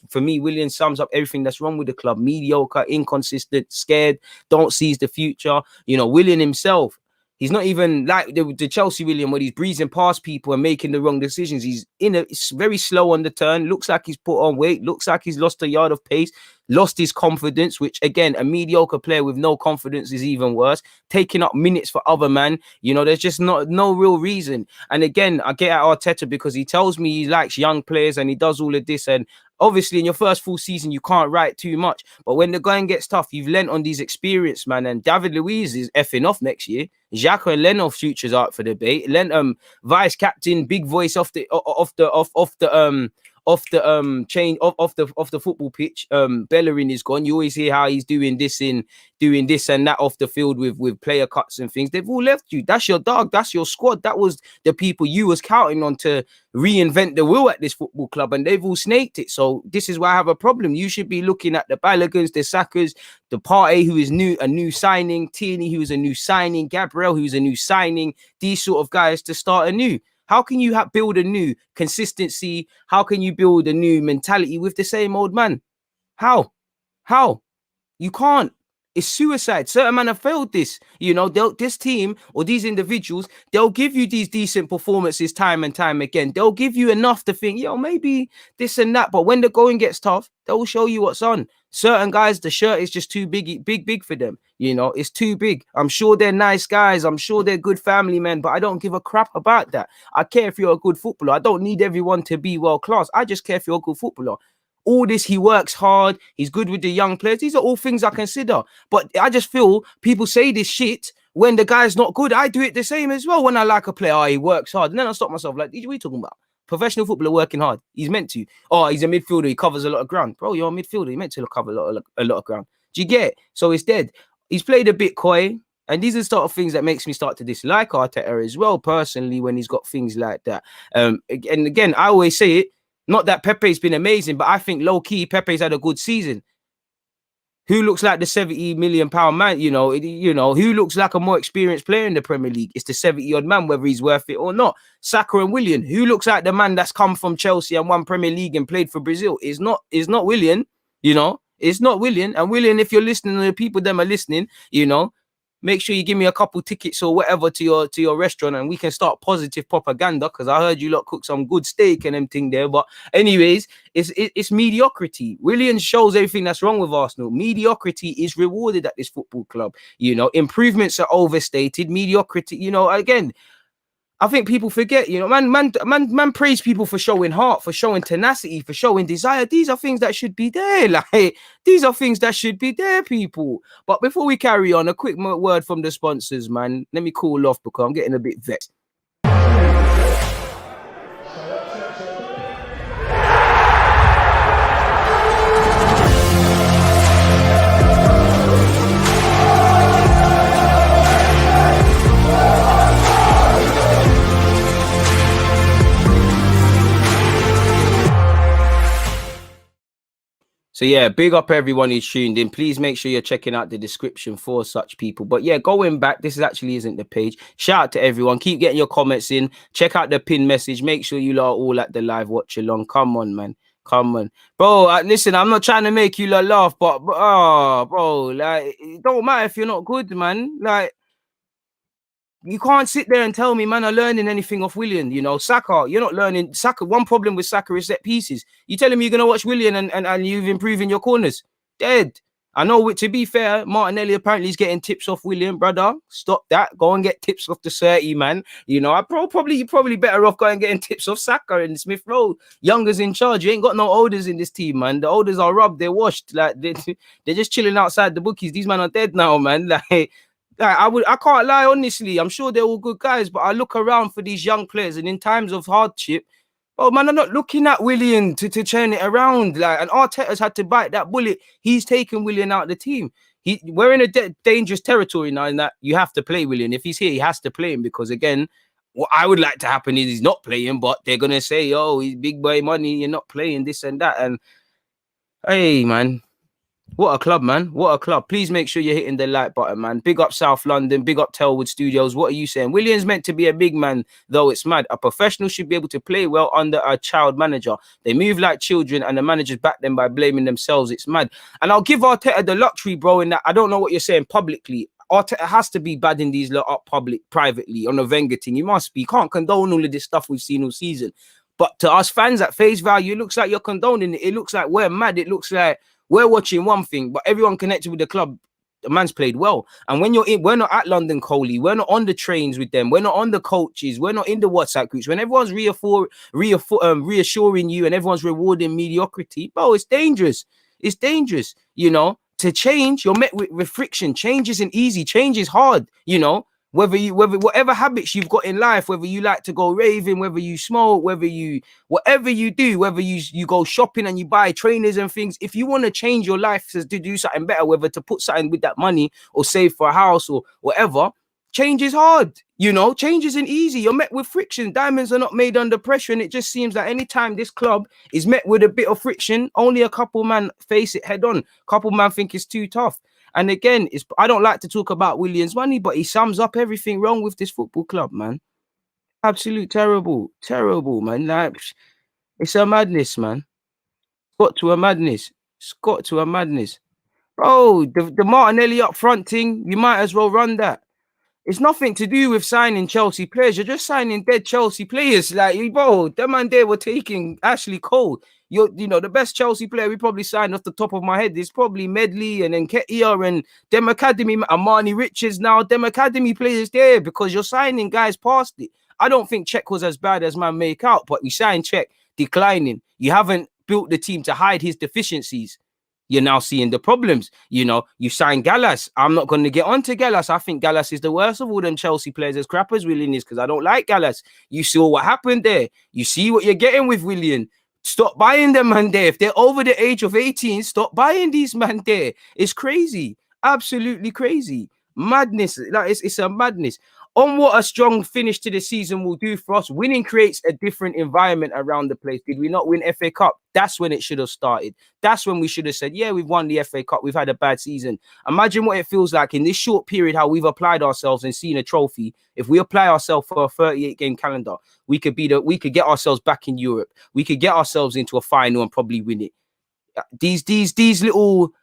Speaker 1: sums up everything that's wrong with the club. Mediocre, inconsistent, scared, don't seize the future. You know, Willian himself, he's not even like the Chelsea William where he's breezing past people and making the wrong decisions. He's it's very slow on the turn. Looks like he's put on weight. Looks like he's lost a yard of pace. Lost his confidence, which again, a mediocre player with no confidence is even worse. Taking up minutes for other man. You know, there's just no real reason. And again, I get at Arteta because he tells me he likes young players and he does all of this. And obviously, in your first full season, you can't write too much. But when the going gets tough, you've lent on these experienced man. And David Luiz is effing off next year. Xhaka and Leno futures out for debate. Vice captain, big voice off the football pitch. Bellerin is gone. You always hear how he's doing this and that off the field with player cuts and things. They've all left you. That's your dog. That's your squad. That was the people you was counting on to reinvent the wheel at this football club, and they've all snaked it. So this is why I have a problem. You should be looking at the Balagans, the Sakas, the Partey, who is a new signing, Tierney, who is a new signing, Gabriel, who's a new signing. These sort of guys to start anew. How can you build a new consistency? How can you build a new mentality with the same old man? How? You can't. It's suicide. Certain men have failed this. You know, this team or these individuals, they'll give you these decent performances time and time again. They'll give you enough to think, maybe this and that. But when the going gets tough, they'll show you what's on. Certain guys, the shirt is just too big for them. You know, it's too big. I'm sure they're nice guys. I'm sure they're good family men, but I don't give a crap about that. I care if you're a good footballer. I don't need everyone to be world class. I just care if you're a good footballer. All this, he works hard. He's good with the young players. These are all things I consider. But I just feel people say this shit when the guy's not good. I do it the same as well. When I like a player, he works hard. And then I stop myself like, what are you talking about? Professional footballer working hard. He's meant to. Oh, he's a midfielder. He covers a lot of ground. Bro, you're a midfielder. You're meant to cover a lot of ground. Do you get it? So it's dead. He's played a bit coy. And these are the sort of things that makes me start to dislike Arteta as well, personally, when he's got things like that. And again, I always say it, not that Pepe's been amazing, but I think low-key Pepe's had a good season. Who looks like the 70 million pound man? You know, who looks like a more experienced player in the Premier League? It's the 70-odd man, whether he's worth it or not. Saka and Willian. Who looks like the man that's come from Chelsea and won Premier League and played for Brazil? It's not Willian, you know. It's not Willian. And Willian, if you're listening, and the people that are listening, you know, make sure you give me a couple tickets or whatever to your restaurant and we can start positive propaganda, because I heard you lot cook some good steak and everything there. But anyways, it's mediocrity. Willian shows everything that's wrong with Arsenal. Mediocrity is rewarded at this football club. You know, improvements are overstated. Mediocrity, you know, again, I think people forget, you know, man praise people for showing heart, for showing tenacity, for showing desire. These are things that should be there. Like, these are things that should be there, people. But before we carry on, a quick word from the sponsors, man. Let me cool off because I'm getting a bit vexed. So yeah, big up everyone who's tuned in. Please make sure you're checking out the description for such people. But yeah, going back, this actually isn't the page. Shout out to everyone. Keep getting your comments in. Check out the pin message. Make sure you lot are all at the live watch along. Come on, man. Come on, bro. Listen, I'm not trying to make you lot laugh, but bro, like it don't matter if you're not good, man. Like, you can't sit there and tell me, man, I'm learning anything off Willian. You know, Saka, you're not learning. Saka, one problem with Saka is set pieces. You telling me you're going to watch Willian and you've improved in your corners? Dead. I know, to be fair, Martinelli apparently is getting tips off Willian, brother. Stop that. Go and get tips off the 30, man. You know, you're probably better off going and getting tips off Saka and Smith Rowe. Youngers in charge. You ain't got no olders in this team, man. The olders are rubbed. They're washed. Like, they're just chilling outside the bookies. These men are dead now, man. I can't lie, honestly. I'm sure they're all good guys, but I look around for these young players, and in times of hardship, oh man, I'm not looking at Willian to turn it around. Like, and Arteta's had to bite that bullet. He's taken Willian out of the team. We're in a dangerous territory now, in that you have to play Willian. If he's here, he has to play him, because again, what I would like to happen is he's not playing, but they're gonna say, "Oh, he's big boy money. You're not playing this and that." And hey, man. What a club, man. What a club. Please make sure you're hitting the like button, man. Big up South London. Big up Telwood Studios. What are you saying? Willian's meant to be a big man, though it's mad. A professional should be able to play well under a child manager. They move like children and the managers back them by blaming themselves. It's mad. And I'll give Arteta the luxury, bro, in that I don't know what you're saying publicly. Arteta has to be badding these lot up privately on a Wenger thing. You must be. You can't condone all of this stuff we've seen all season. But to us fans at face value, it looks like you're condoning it. It looks like we're mad. It looks like we're watching one thing, but everyone connected with the club, the man's played well. And when we're not at London Coley, we're not on the trains with them, we're not on the coaches, we're not in the WhatsApp groups. When everyone's reassuring you and everyone's rewarding mediocrity, bro, it's dangerous. It's dangerous, you know. To change, you're met with friction. Change isn't easy. Change is hard, you know. Whatever habits you've got in life, whether you like to go raving, whether you smoke, whatever you do, whether you go shopping and you buy trainers and things, if you want to change your life to do something better, whether to put something with that money or save for a house or whatever, change is hard. You know, change isn't easy. You're met with friction. Diamonds are not made under pressure. And it just seems that anytime this club is met with a bit of friction, only a couple man face it head on. A couple man think it's too tough. And again, I don't like to talk about Willian's money, but he sums up everything wrong with this football club, man. Absolute terrible, man. Like, it's a madness, man. Got to a madness. It's got to a madness. Bro, the Martinelli up front thing, you might as well run that. It's nothing to do with signing Chelsea players. You're just signing dead Chelsea players. Like, bro, that man there were taking Ashley Cole. You know, the best Chelsea player we probably signed off the top of my head is probably Medley and then Nketiah and them academy, Armani Richards now. Them academy players there, because you're signing guys past it. I don't think Czech was as bad as man make out, but you signed Czech declining. You haven't built the team to hide his deficiencies. You're now seeing the problems. You know, you signed Gallas. I'm not going to get onto Gallas. I think Gallas is the worst of all them Chelsea players, as crap as Willian is, because I don't like Gallas. You saw what happened there. You see what you're getting with Willian. Stop buying them, man, there. If they're over the age of 18, stop buying these man there. It's crazy. Absolutely crazy. Madness. Like, it's a madness. On what a strong finish to the season will do for us, winning creates a different environment around the place. Did we not win FA Cup? That's when it should have started. That's when we should have said, yeah, we've won the FA Cup. We've had a bad season. Imagine what it feels like in this short period, how we've applied ourselves and seen a trophy. If we apply ourselves for a 38-game calendar, we could get ourselves back in Europe. We could get ourselves into a final and probably win it. These little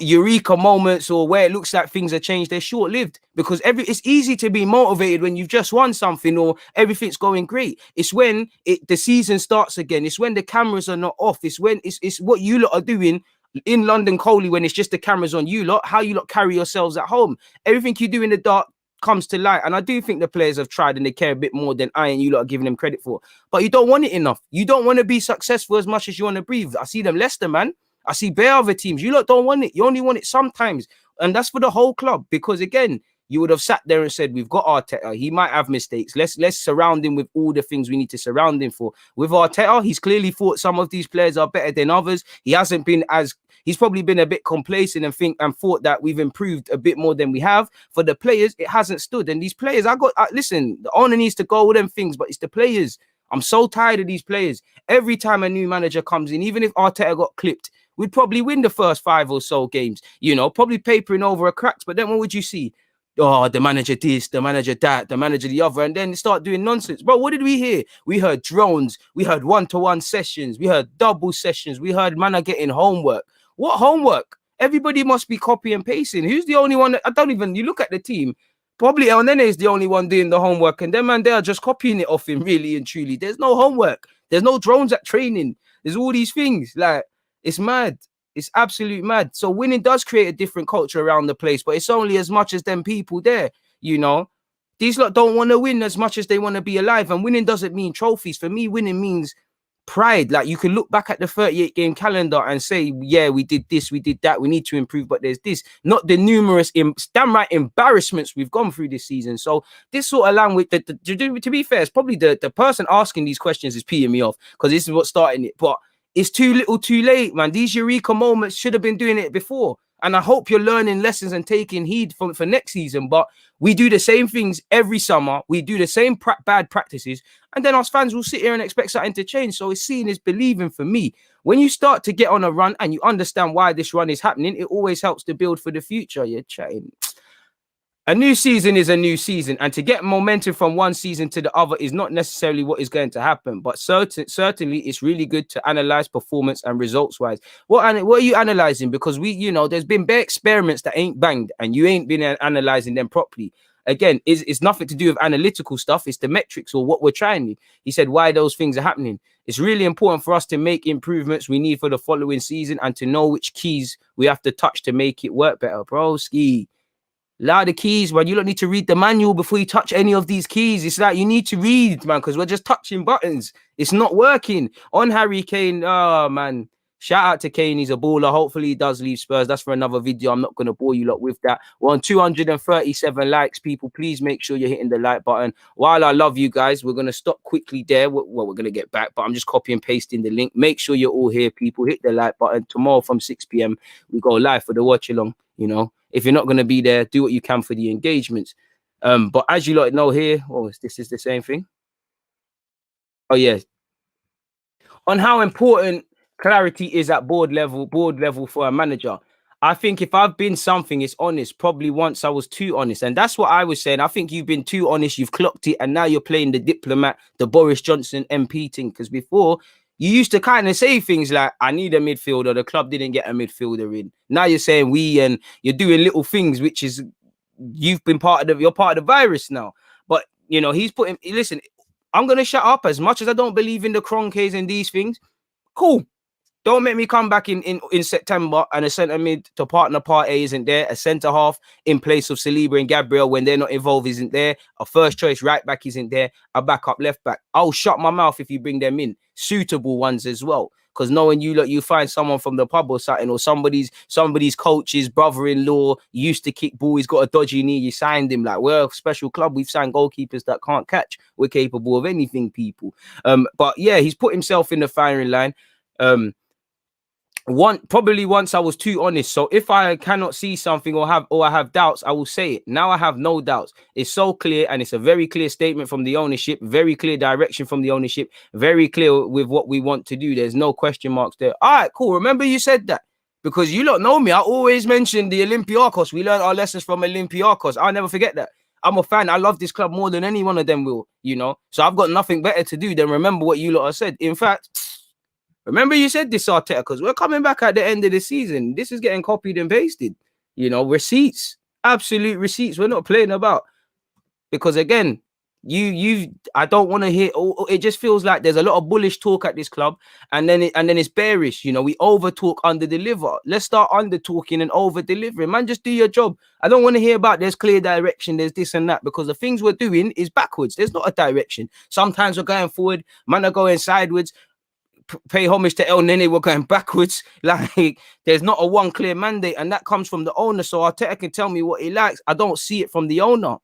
Speaker 1: eureka moments, or where it looks like things are changed, they're short-lived, because it's easy to be motivated when you've just won something or everything's going great. It's when the season starts again. It's when the cameras are not off. It's when it's what you lot are doing in London Coley, when it's just the cameras on you lot, how you lot carry yourselves at home. Everything you do in the dark comes to light. And I do think the players have tried and they care a bit more than I and you lot are giving them credit for. But you don't want it enough. You don't want to be successful as much as you want to breathe. I see them Leicester, man. I see bare other teams. You lot don't want it. You only want it sometimes. And that's for the whole club. Because again, you would have sat there and said, we've got Arteta. He might have mistakes. Let's surround him with all the things we need to surround him for. With Arteta, he's clearly thought some of these players are better than others. He's probably been a bit complacent and thought that we've improved a bit more than we have. For the players, it hasn't stood. And these players, listen, the owner needs to go with them things, but it's the players. I'm so tired of these players. Every time a new manager comes in, even if Arteta got clipped, we'd probably win the first 5 or so games, you know, probably papering over a cracks. But then what would you see? Oh, the manager this, the manager that, the manager the other, and then start doing nonsense. But what did we hear? We heard drones, we heard one-to-one sessions, we heard double sessions, we heard man are getting homework. What homework? Everybody must be copy and pasting. Who's the only one? I don't even, you look at the team, probably El Nene is the only one doing the homework, and them man, they are just copying it off him, really and truly. There's no homework. There's no drones at training. There's all these things. Like, it's mad. It's absolute mad. So winning does create a different culture around the place, but it's only as much as them people there, you know. These lot don't want to win as much as they want to be alive, and winning doesn't mean trophies. For me, winning means pride. Like, you can look back at the 38 game calendar and say, yeah, we did this, we did that, we need to improve, but there's this, not the numerous damn right embarrassments we've gone through this season. So this sort of language, to be fair, it's probably the person asking these questions is peeing me off, because this is what's starting it. But it's too little too late, man. These eureka moments should have been doing it before. And I hope you're learning lessons and taking heed for next season. But we do the same things every summer. We do the same bad practices. And then us fans will sit here and expect something to change. So it's seeing is believing for me. When you start to get on a run and you understand why this run is happening, it always helps to build for the future. You're chatting. A new season is a new season, and to get momentum from one season to the other is not necessarily what is going to happen, but certainly it's really good to analyze performance and results-wise. What are you analyzing? Because there's been bare experiments that ain't banged, and you ain't been analyzing them properly. Again, it's nothing to do with analytical stuff. It's the metrics or what we're trying. He said why those things are happening. It's really important for us to make improvements we need for the following season and to know which keys we have to touch to make it work better. Broski. Allow the keys, man. You don't need to read the manual before you touch any of these keys. It's like you need to read, man, because we're just touching buttons. It's not working. On Harry Kane, oh, man. Shout out to Kane. He's a baller. Hopefully he does leave Spurs. That's for another video. I'm not going to bore you lot with that. We're on 237 likes, people. Please make sure you're hitting the like button. While I love you guys, we're going to stop quickly there. Well, we're going to get back, but I'm just copy and pasting the link. Make sure you're all here, people. Hit the like button. Tomorrow from 6 p.m, we go live for the watch along, you know. If you're not going to be there, do what you can for the engagements. But as you lot know here, this is the same thing. Oh, yeah. On how important clarity is at board level for a manager. I think if I've been something, it's honest. Probably once I was too honest. And that's what I was saying. I think you've been too honest. You've clocked it. And now you're playing the diplomat, the Boris Johnson MP thing. Because before, you used to kind of say things like, I need a midfielder. The club didn't get a midfielder in. Now you're saying we, and you're doing little things, which is, you're part of the virus now. But, he's putting, listen, I'm going to shut up. As much as I don't believe in the Kroenkes and these things, cool. Don't make me come back in September and a centre mid to partner Partey isn't there. A centre half in place of Saliba and Gabriel when they're not involved isn't there. A first choice right back isn't there. A backup left back. I'll shut my mouth if you bring them in. Suitable ones as well. Because knowing you find someone from the pub or something, or somebody's coach's brother-in-law used to kick ball, he's got a dodgy knee, you signed him. Like, we're a special club. We've signed goalkeepers that can't catch. We're capable of anything, people. But yeah, he's put himself in the firing line. Probably once I was too honest. So if I cannot see something or I have doubts, I will say it. Now I have no doubts. It's so clear, and it's a very clear statement from the ownership, very clear direction from the ownership, very clear with what we want to do. There's no question marks there. All right, cool. Remember you said that, because you lot know me. I always mention the Olympiacos. We learned our lessons from Olympiacos. I'll never forget that. I'm a fan. I love this club more than any one of them will, So I've got nothing better to do than remember what you lot have said. In fact, remember you said this, ARTETA, because we're coming back at the end of the season. This is getting copied and pasted. Receipts. Absolute receipts. We're not playing about. Because again, I don't want to hear, it just feels like there's a lot of bullish talk at this club, and then it's bearish. We over talk, under deliver. Let's start under talking and over delivering. Man, just do your job. I don't want to hear about there's clear direction, there's this and that, because the things we're doing is backwards. There's not a direction. Sometimes we're going forward, man are going sideways. Pay homage to El Nene, we're going backwards. Like, there's not a one clear mandate, and that comes from the owner. So Arteta can tell me what he likes. I don't see it from the owner,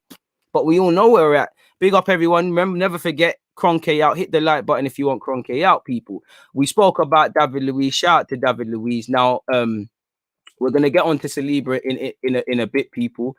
Speaker 1: but we all know where we're at. Big up everyone. Remember, never forget Kroenke out. Hit the like button if you want Kroenke out, people. We spoke about David Luiz. Shout out to David Luiz. Now, we're gonna get on to Saliba in a bit, people.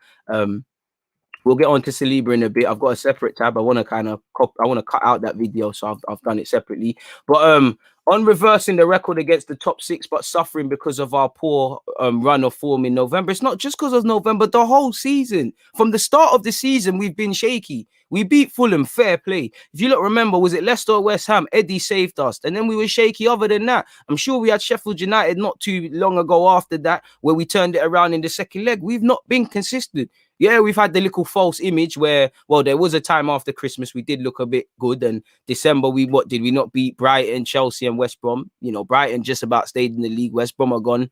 Speaker 1: We'll get on to Saliba in a bit. I've got a separate tab. I want to cut out that video, so I've done it separately. But on reversing the record against the top six, but suffering because of our poor run of form in November. It's not just because of November, the whole season. From the start of the season, we've been shaky. We beat Fulham, fair play. If you look, remember, was it Leicester or West Ham? Eddie saved us. And then we were shaky other than that. I'm sure we had Sheffield United not too long ago after that, where we turned it around in the second leg. We've not been consistent. Yeah, we've had the little false image where, well, there was a time after Christmas we did look a bit good. And December, did we not beat Brighton, Chelsea and West Brom? You know, Brighton just about stayed in the league. West Brom are gone.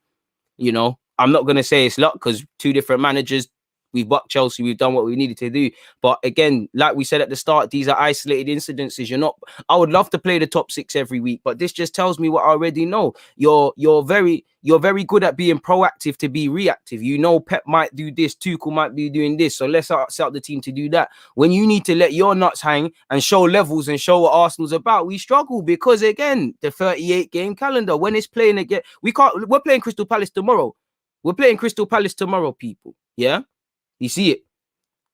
Speaker 1: You know, I'm not going to say it's luck because two different managers. We've bucked Chelsea. We've done what we needed to do. But again, like we said at the start, these are isolated incidences. I would love to play the top six every week, but this just tells me what I already know. You're very good at being proactive to be reactive. You know, Pep might do this, Tuchel might be doing this. So let's set up the team to do that. When you need to let your nuts hang and show levels and show what Arsenal's about, we struggle because again, the 38 game calendar, when it's playing again, we're playing Crystal Palace tomorrow. We're playing Crystal Palace tomorrow, people. Yeah. You see it.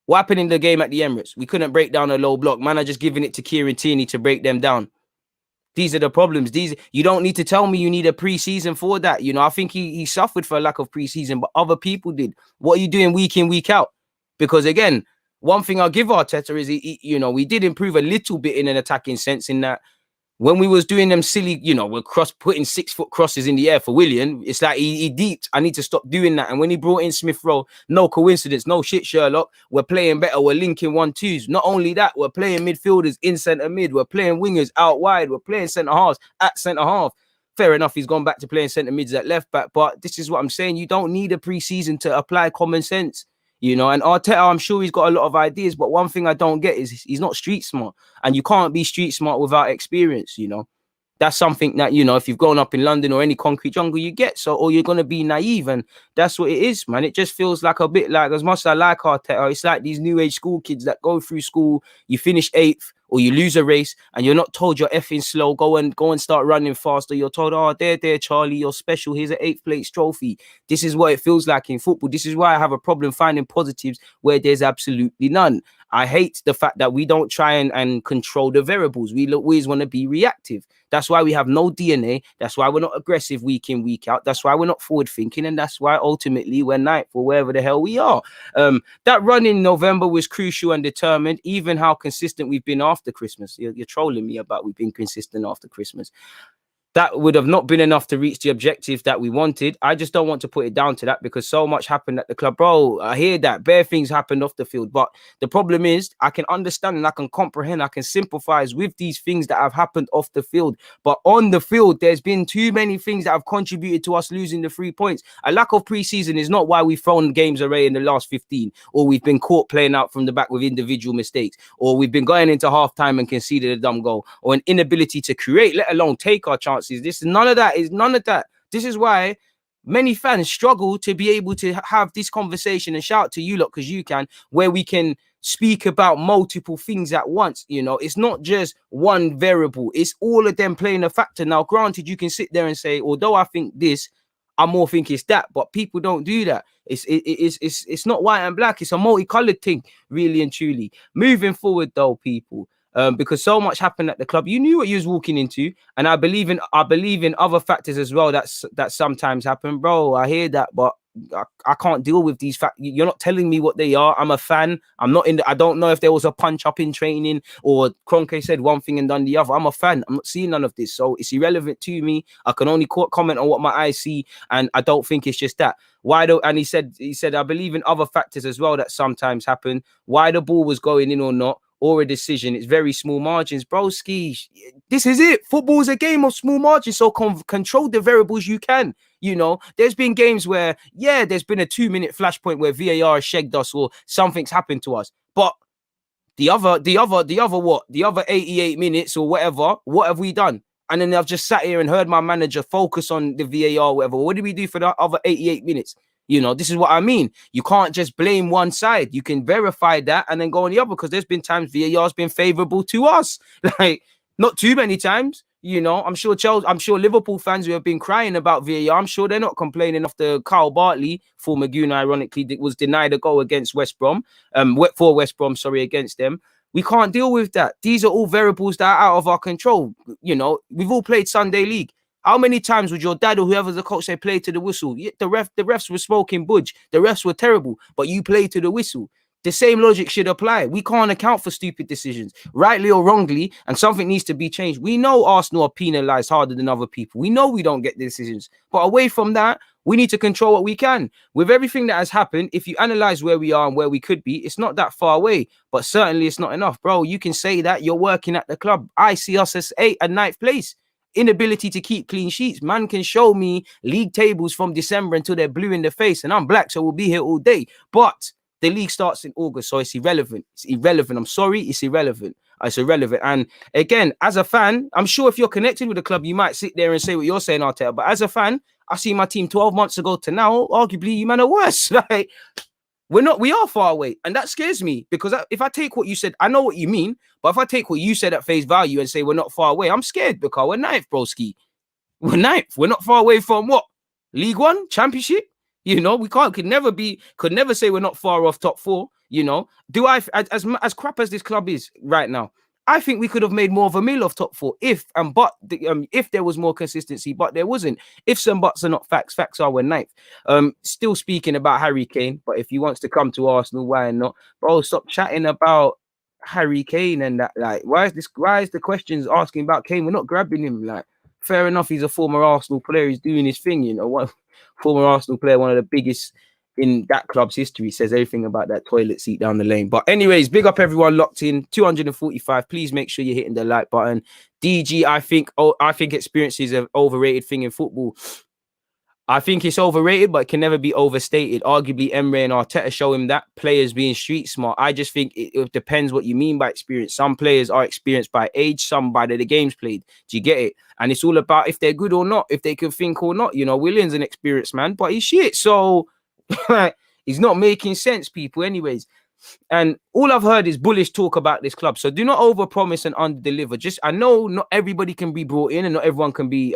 Speaker 1: What happened in the game at the Emirates? We couldn't break down a low block. Man, I just giving it to Kieran Tierney to break them down. These are the problems. You don't need to tell me you need a preseason for that. You know, I think he suffered for a lack of preseason, but other people did. What are you doing week in, week out? Because again, one thing I'll give Arteta is, we did improve a little bit in an attacking sense in that when we was doing them silly, we're putting 6-foot crosses in the air for Willian, it's like he deeped. I need to stop doing that. And when he brought in Smith Rowe, no coincidence, no shit, Sherlock. We're playing better. We're linking 1-2s. Not only that, we're playing midfielders in centre mid. We're playing wingers out wide. We're playing centre halves at centre half. Fair enough, he's gone back to playing centre mids at left back. But this is what I'm saying. You don't need a pre-season to apply common sense. And Arteta, I'm sure he's got a lot of ideas, but one thing I don't get is he's not street smart, and you can't be street smart without experience. That's something that, if you've grown up in London or any concrete jungle, you get. So, or you're going to be naive, and that's what it is, man. It just feels like a bit like, as much as I like Arteta, it's like these new age school kids that go through school, you finish 8th or you lose a race and you're not told you're effing slow, go and start running faster. You're told, oh, there, Charlie, you're special. Here's an 8th place trophy. This is what it feels like in football. This is why I have a problem finding positives where there's absolutely none. I hate the fact that we don't try and control the variables. We always want to be reactive. That's why we have no DNA. That's why we're not aggressive week in, week out. That's why we're not forward thinking. And that's why ultimately we're ninth or wherever the hell we are. That run in November was crucial and determined, even how consistent we've been after Christmas. You're trolling me about we've been consistent after Christmas. That would have not been enough to reach the objective that we wanted. I just don't want to put it down to that because so much happened at the club. Bro, I hear that. Bare things happened off the field. But the problem is I can understand and I can comprehend, I can sympathize with these things that have happened off the field. But on the field, there's been too many things that have contributed to us losing the 3 points. A lack of preseason is not why we've thrown games away in the last 15, or we've been caught playing out from the back with individual mistakes, or we've been going into halftime and conceded a dumb goal, or an inability to create, let alone take our chances. None of that. This is why many fans struggle to be able to have this conversation and shout to you lot, because you can, where we can speak about multiple things at once. It's not just one variable, it's all of them playing a factor. Now, granted, you can sit there and say, although I think this, I more think it's that, but people don't do that. It's not white and black, it's a multicolored thing, really and truly. Moving forward though, people, because so much happened at the club, you knew what you was walking into, and I believe in other factors as well that sometimes happen, bro. I hear that, but I can't deal with these facts. You're not telling me what they are. I'm a fan. I don't know if there was a punch up in training or Kroenke said one thing and done the other. I'm a fan. I'm not seeing none of this, so it's irrelevant to me. I can only comment on what my eyes see, and I don't think it's just that. And he said I believe in other factors as well that sometimes happen. Why the ball was going in or not, or a decision, it's very small margins. Broski, this is it. Football is a game of small margins, so control the variables you can. There's been games where, there's been a 2-minute flashpoint where VAR has shagged us or something's happened to us. But the other 88 minutes or whatever, what have we done? And then I've just sat here and heard my manager focus on the VAR or whatever. What did we do for the other 88 minutes? This is what I mean. You can't just blame one side. You can verify that and then go on the other, because there's been times VAR has been favorable to us. Like, not too many times. I'm sure Liverpool fans who have been crying about VAR, I'm sure they're not complaining after Kyle Bartley, former Gooner, ironically, was denied a goal against West Brom, against them. We can't deal with that. These are all variables that are out of our control. You know, we've all played Sunday League. How many times would your dad or whoever's the coach say play to the whistle? The refs were smoking budge. The refs were terrible, but you play to the whistle. The same logic should apply. We can't account for stupid decisions, rightly or wrongly, and something needs to be changed. We know Arsenal are penalised harder than other people. We know we don't get the decisions. But away from that, we need to control what we can. With everything that has happened, if you analyse where we are and where we could be, it's not that far away. But certainly it's not enough. Bro, you can say that you're working at the club. I see us as 8th and 9th place. Inability to keep clean sheets. Man can show me league tables from December until they're blue in the face. And I'm black, so we'll be here all day. But the league starts in August, so it's irrelevant. It's irrelevant. I'm sorry, it's irrelevant. It's irrelevant. And again, as a fan, I'm sure if you're connected with the club, you might sit there and say what you're saying, Arteta. But as a fan, I see my team 12 months ago to now, arguably, you man are worse. Like, we are far away. And that scares me because if I take what you said, I know what you mean. But if I take what you said at face value and say we're not far away, I'm scared because we're 9th, broski. We're 9th. We're not far away from what? League One? Championship? You know, we could never say we're not far off top 4. You know, as crap as this club is right now, I think we could have made more of a meal of top 4 if there was more consistency, but there wasn't. If some buts are not facts, facts are we're 9th. Still speaking about Harry Kane, but if he wants to come to Arsenal, why not? Bro, stop chatting about Harry Kane and that. Like, why is the questions asking about Kane? We're not grabbing him. Like, fair enough, he's a former Arsenal player, he's doing his thing, you know. What former Arsenal player, one of the biggest in that club's history, says everything about that toilet seat down the lane. But anyways, big up everyone locked in. 245. Please make sure you're hitting the like button. DG, I think experience is an overrated thing in football. I think it's overrated, but it can never be overstated. Arguably, Emre and Arteta show him that. Players being street smart. I just think it depends what you mean by experience. Some players are experienced by age, some by the games played. Do you get it? And it's all about if they're good or not, if they can think or not. You know, Willian's an experienced man, but he's shit. So he's not making sense, people. Anyways, and all I've heard is bullish talk about this club. So do not overpromise and underdeliver. I know not everybody can be brought in and not everyone can be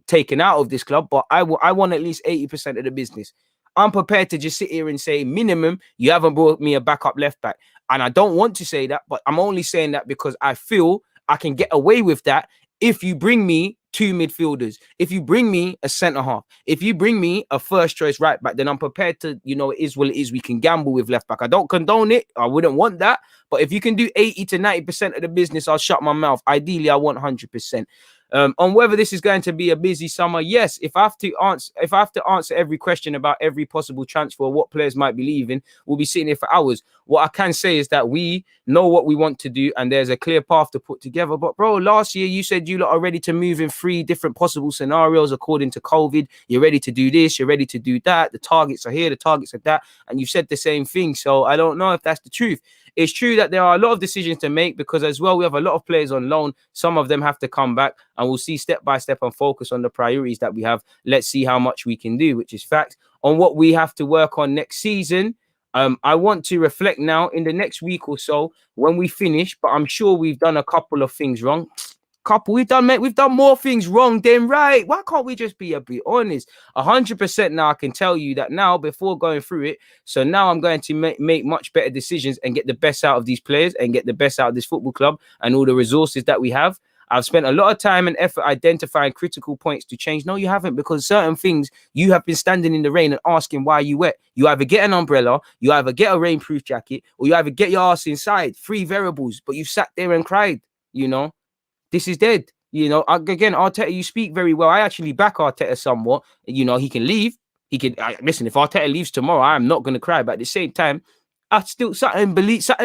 Speaker 1: taken out of this club, but I want at least 80% of the business. I'm prepared to just sit here and say minimum, you haven't brought me a backup left back. And I don't want to say that, but I'm only saying that because I feel I can get away with that if you bring me 2 midfielders, if you bring me a centre half, if you bring me a first choice right back, then I'm prepared to, you know, it is what it is. We can gamble with left back. I don't condone it. I wouldn't want that. But if you can do 80 to 90% of the business, I'll shut my mouth. Ideally, I want 100%. On whether this is going to be a busy summer, yes. If I have to answer every question about every possible transfer, what players might be leaving, we'll be sitting here for hours. What I can say is that we know what we want to do, and there's a clear path to put together. But bro, last year you said you lot are ready to move in 3 different possible scenarios according to COVID. You're ready to do this, you're ready to do that. The targets are here, the targets are that, and you said the same thing. So I don't know if that's the truth. It's true that there are a lot of decisions to make because as well, we have a lot of players on loan. Some of them have to come back and we'll see step by step and focus on the priorities that we have. Let's see how much we can do, which is fact. On what we have to work on next season, I want to reflect now in the next week or so when we finish, but I'm sure we've done a couple of things wrong. We've done more things wrong than right. Why can't we just be a bit honest? 100% now I can tell you that now before going through it. So now I'm going to make much better decisions and get the best out of these players and get the best out of this football club and all the resources that we have. I've spent a lot of time and effort identifying critical points to change. No, you haven't, because certain things you have been standing in the rain and asking why you wet. You either get an umbrella, you either get a rainproof jacket, or you either get your ass inside. 3 variables, but you sat there and cried, you know. This is dead. You know, again, Arteta, you speak very well. I actually back Arteta somewhat. You know, he can leave. Listen, if Arteta leaves tomorrow, I am not going to cry. But at the same time, I still something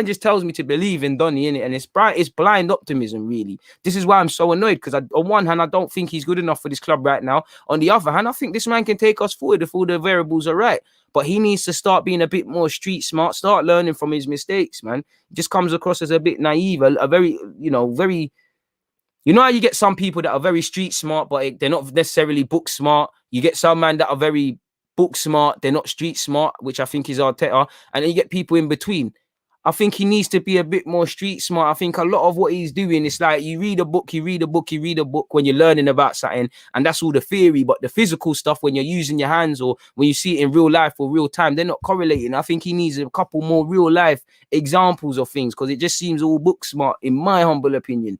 Speaker 1: just tells me to believe in Donny, innit? And it's blind optimism, really. This is why I'm so annoyed, because on one hand, I don't think he's good enough for this club right now. On the other hand, I think this man can take us forward if all the variables are right. But he needs to start being a bit more street smart, start learning from his mistakes, man. It just comes across as a bit naive, a very, very... You know how you get some people that are very street smart, but they're not necessarily book smart. You get some man that are very book smart, they're not street smart, which I think is Arteta. And then you get people in between. I think he needs to be a bit more street smart. I think a lot of what he's doing is like you read a book when you're learning about something, and that's all the theory. But the physical stuff, when you're using your hands or when you see it in real life or real time, they're not correlating. I think he needs a couple more real life examples of things because it just seems all book smart, in my humble opinion.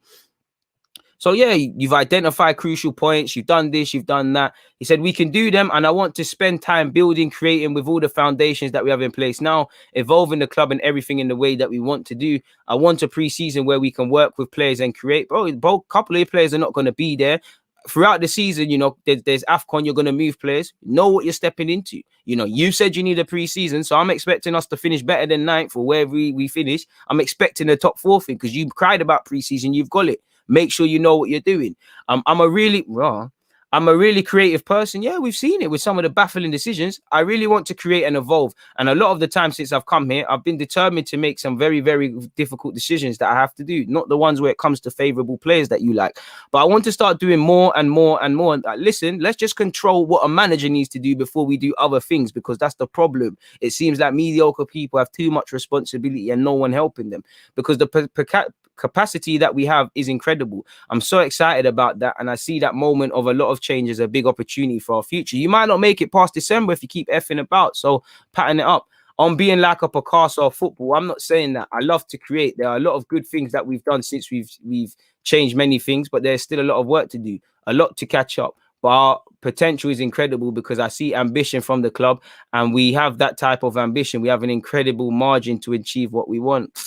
Speaker 1: So yeah, you've identified crucial points. You've done this, you've done that. He said we can do them, and I want to spend time building, creating with all the foundations that we have in place now, evolving the club and everything in the way that we want to do. I want a pre-season where we can work with players and create. Bro, a couple of players are not going to be there throughout the season. You know, there's AFCON. You're going to move players. Know what you're stepping into. You know, you said you need a pre-season, so I'm expecting us to finish better than 9th or wherever we finish. I'm expecting a top 4 thing because you cried about pre-season. You've got it. Make sure you know what you're doing. I'm a really creative person. Yeah, we've seen it with some of the baffling decisions. I really want to create and evolve. And a lot of the time since I've come here, I've been determined to make some very, very difficult decisions that I have to do. Not the ones where it comes to favorable players that you like. But I want to start doing more and more and more. And listen, let's just control what a manager needs to do before we do other things, because that's the problem. It seems like mediocre people have too much responsibility and no one helping them, because the capacity that we have is incredible. I'm so excited about that, and I see that moment of a lot of change as a big opportunity for our future. You might not make it past December if you keep effing about, so pattern it up. On being like a Picasso of football, I'm not saying that. I love to create. There are a lot of good things that we've done since we've changed many things, but there's still a lot of work to do, a lot to catch up. But our potential is incredible because I see ambition from the club, and we have that type of ambition. We have an incredible margin to achieve what we want.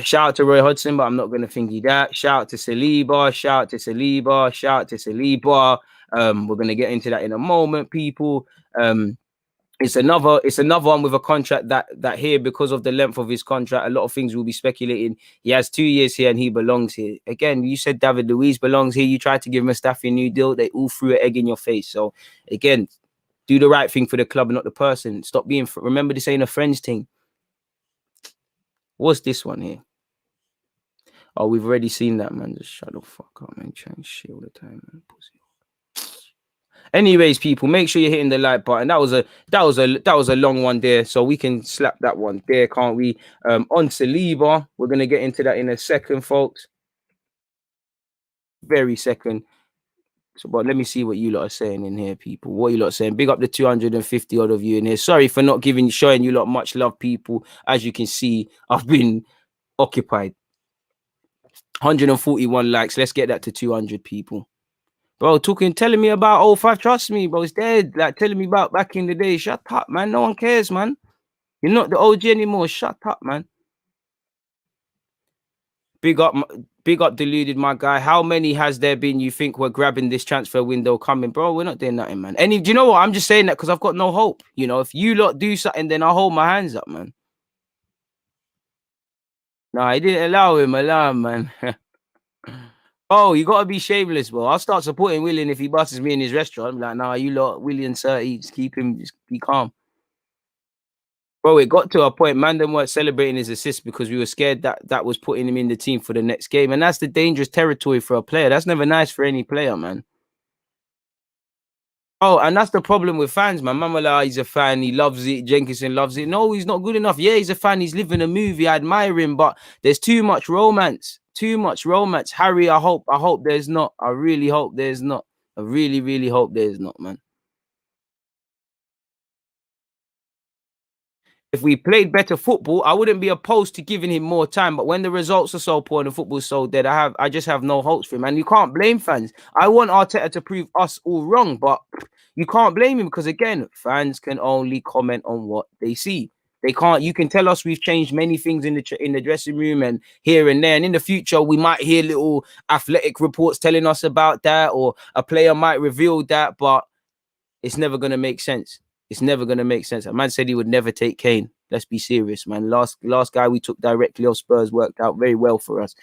Speaker 1: Shout out to Roy Hodgson, but I'm not going to thingy that. Shout out to Saliba. Shout out to Saliba. Shout out to Saliba. We're going to get into that in a moment, people. It's another one with a contract that here, because of the length of his contract, a lot of things will be speculating. He has 2 years here and he belongs here. Again, you said David Luiz belongs here. You tried to give Mustafi a new deal. They all threw an egg in your face. So again, do the right thing for the club and not the person. Stop being. Remember, this ain't a friends thing. What's this one here? Oh, we've already seen that, man. Just shut the fuck up, man. Trying shit all the time, man. Pussy. Anyways, people, make sure you're hitting the like button. That was a long one there, so we can slap that one there, can't we? On Saliba, we're gonna get into that in a second, folks. Very second. So, but let me see what you lot are saying in here, people. What you lot are saying? Big up the 250 odd of you in here. Sorry for not showing you lot much love, people. As you can see, I've been occupied. 141 likes. Let's get that to 200, people. Bro, telling me about 05. Trust me, bro. It's dead. Like, telling me about back in the day. Shut up, man. No one cares, man. You're not the OG anymore. Shut up, man. Big up, Deluded, my guy. How many has there been you think we're grabbing this transfer window coming? Bro, we're not doing nothing, man. Do you know what? I'm just saying that because I've got no hope. You know, if you lot do something, then I'll hold my hands up, man. No, I didn't allow him, man. Oh, you gotta be shameless, bro. I'll start supporting William if he busts me in his restaurant. I'm like, nah, you lot, William, sir, just keep him, just be calm. Bro, it got to a point, man, them weren't celebrating his assist because we were scared that was putting him in the team for the next game. And that's the dangerous territory for a player. That's never nice for any player, man. Oh, and that's the problem with fans, man. Mamala, he's a fan. He loves it. Jenkinson loves it. No, he's not good enough. Yeah, he's a fan. He's living a movie. I admire him, but there's too much romance. Too much romance. Harry, I hope there's not. I really hope there's not. I really, really hope there's not, man. If we played better football, I wouldn't be opposed to giving him more time. But when the results are so poor and the football's so dead, I just have no hopes for him. And you can't blame fans. I want Arteta to prove us all wrong, but you can't blame him because, again, fans can only comment on what they see. They can't. You can tell us we've changed many things in the dressing room and here and there. And in the future, we might hear little athletic reports telling us about that, or a player might reveal that, but it's never going to make sense. It's never going to make sense. A man said he would never take Kane. Let's be serious, man. Last guy we took directly off Spurs worked out very well for us.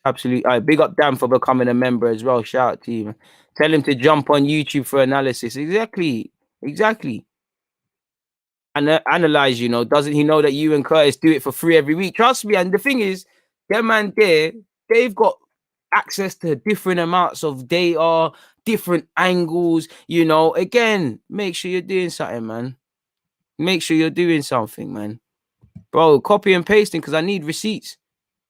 Speaker 1: Absolutely. All right, big up Dan for becoming a member as well. Shout out to you, man. Tell him to jump on YouTube for analysis. Exactly. And analyze, you know. Doesn't he know that you and Curtis do it for free every week? Trust me. And the thing is, them man there, they've got access to different amounts of data, different angles, you know. Again, make sure you're doing something, man. Make sure you're doing something, man. Bro, copy and pasting, because I need receipts.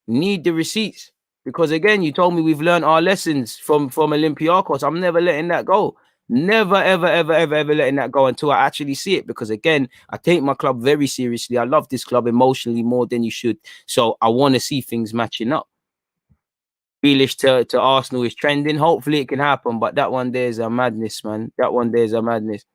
Speaker 1: Need the receipts. Because again, you told me we've learned our lessons from Olympiacos. I'm never letting that go. Never, ever, ever, ever, ever letting that go until I actually see it. Because again, I take my club very seriously. I love this club emotionally more than you should. So I want to see things matching up. Grealish to Arsenal is trending. Hopefully it can happen. But that one there is a madness, man. That one there is a madness.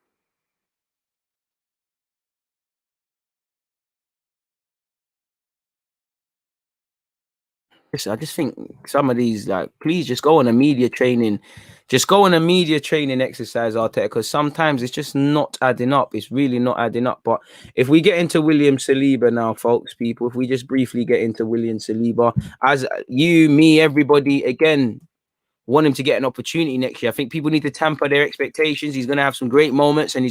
Speaker 1: I just think some of these, like, please just go on a media training. Just go on a media training exercise, Arteta, because sometimes it's just not adding up. It's really not adding up. But if we get into William Saliba now, folks, people, if we just briefly get into William Saliba, as you, me, everybody, again, want him to get an opportunity next year. I think people need to temper their expectations. He's going to have some great moments, and he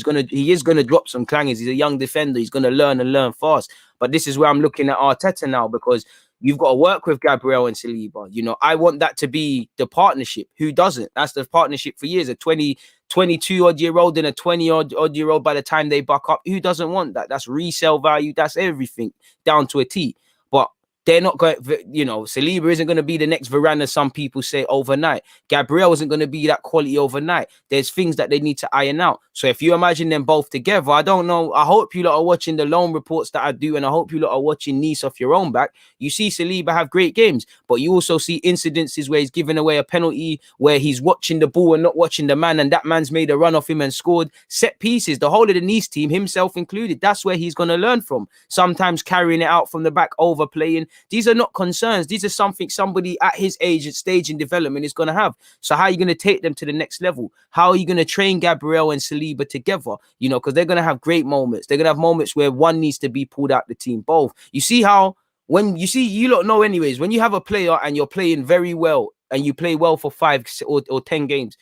Speaker 1: is going to drop some clangers. He's a young defender. He's going to learn and learn fast. But this is where I'm looking at Arteta now, because you've got to work with Gabriel and Saliba. You know, I want that to be the partnership. Who doesn't? That's the partnership for years. A 22-odd-year-old and a 20-odd-year-old by the time they buck up. Who doesn't want that? That's resale value. That's everything down to a T. But they're not going, you know, Saliba isn't going to be the next Varane, as some people say, overnight. Gabriel isn't going to be that quality overnight. There's things that they need to iron out. So if you imagine them both together, I don't know. I hope you lot are watching the loan reports that I do, and I hope you lot are watching Nice off your own back. You see Saliba have great games, but you also see incidences where he's giving away a penalty, where he's watching the ball and not watching the man, and that man's made a run off him and scored. Set pieces, the whole of the Nice team, himself included, that's where he's going to learn from. Sometimes carrying it out from the back, overplaying. These are not concerns. These are something somebody at his age and stage in development is going to have. So how are you going to take them to the next level? How are you going to train Gabriel and Saliba together? You know, because they're going to have great moments. They're going to have moments where one needs to be pulled out the team. Both. You see how, when you see, you lot know anyways, when you have a player and you're playing very well and you play well for 5 or 10 games,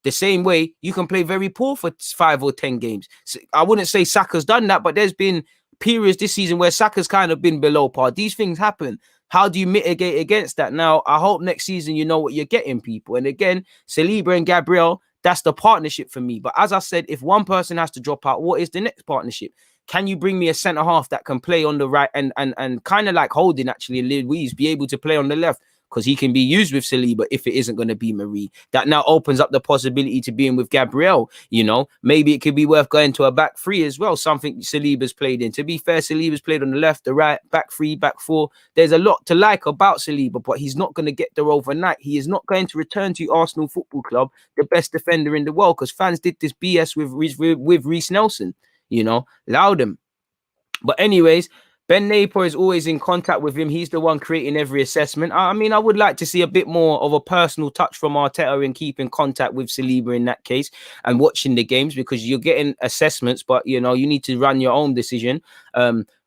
Speaker 1: the same way you can play very poor for 5 or 10 games. So I wouldn't say Saka's done that, but there's been periods this season where Saka's kind of been below par. These things happen. How do you mitigate against that? Now, I hope next season you know what you're getting, people. And again, Saliba and Gabriel, that's the partnership for me. But as I said, if one person has to drop out, what is the next partnership? Can you bring me a centre half that can play on the right and kind of like Holding, actually, Luis, be able to play on the left? Because he can be used with Saliba if it isn't going to be Marie. That now opens up the possibility to being with Gabriel. You know, maybe it could be worth going to a back three as well, something Saliba's played in. To be fair, Saliba's played on the left, the right, back three, back four. There's a lot to like about Saliba, but he's not going to get there overnight. He is not going to return to Arsenal Football Club the best defender in the world, because fans did this BS with Reece Nelson, you know, allowed them. But anyways, Ben Napier is always in contact with him. He's the one creating every assessment. I mean, I would like to see a bit more of a personal touch from Arteta in keeping contact with Saliba in that case and watching the games, because you're getting assessments, but, you know, you need to run your own decision.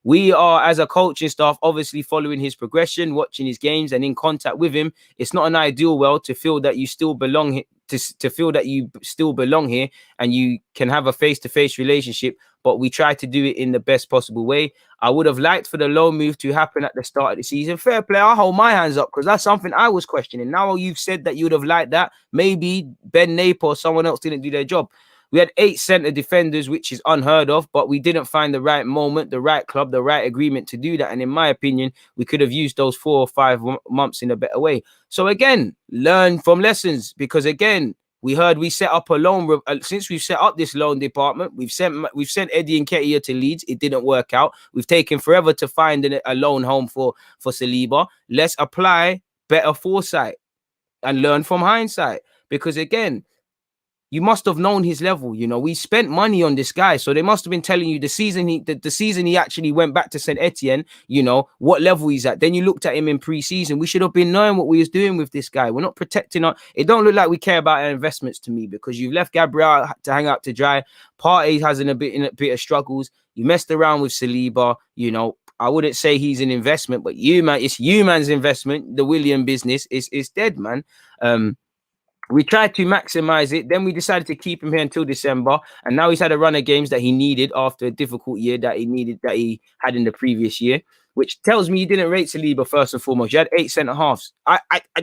Speaker 1: We are, as a coaching staff, obviously following his progression, watching his games and in contact with him. It's not an ideal world to feel that you still belong here, to feel that you still belong here and you can have a face-to-face relationship, but we try to do it in the best possible way. I would have liked for the loan move to happen at the start of the season. Fair play, I hold my hands up, because that's something I was questioning. Now you've said that you would have liked that. Maybe Ben Napier or someone else didn't do their job. We had 8 centre defenders, which is unheard of, but we didn't find the right moment, the right club, the right agreement to do that. And in my opinion, we could have used those 4 or 5 months in a better way. So again, learn from lessons, because again, we heard we set up a loan. Since we've set up this loan department, we've sent Eddie and Nketiah to Leeds. It didn't work out. We've taken forever to find a loan home for Saliba. Let's apply better foresight and learn from hindsight, because again, you must have known his level. You know, we spent money on this guy, so they must have been telling you the season he actually went back to St. Etienne, you know, what level he's at. Then you looked at him in pre-season. We should have been knowing what we was doing with this guy. We're not protecting our... It don't look like we care about our investments to me, because you've left Gabriel to hang out to dry. Partey has in a bit of struggles. You messed around with Saliba, you know. I wouldn't say he's an investment, but it's you man's investment. The William business is dead, man. We tried to maximize it. Then we decided to keep him here until December. And now he's had a run of games that he needed after a difficult year that he had in the previous year. which tells me you didn't rate Saliba first and foremost. You had 8 centre halves. I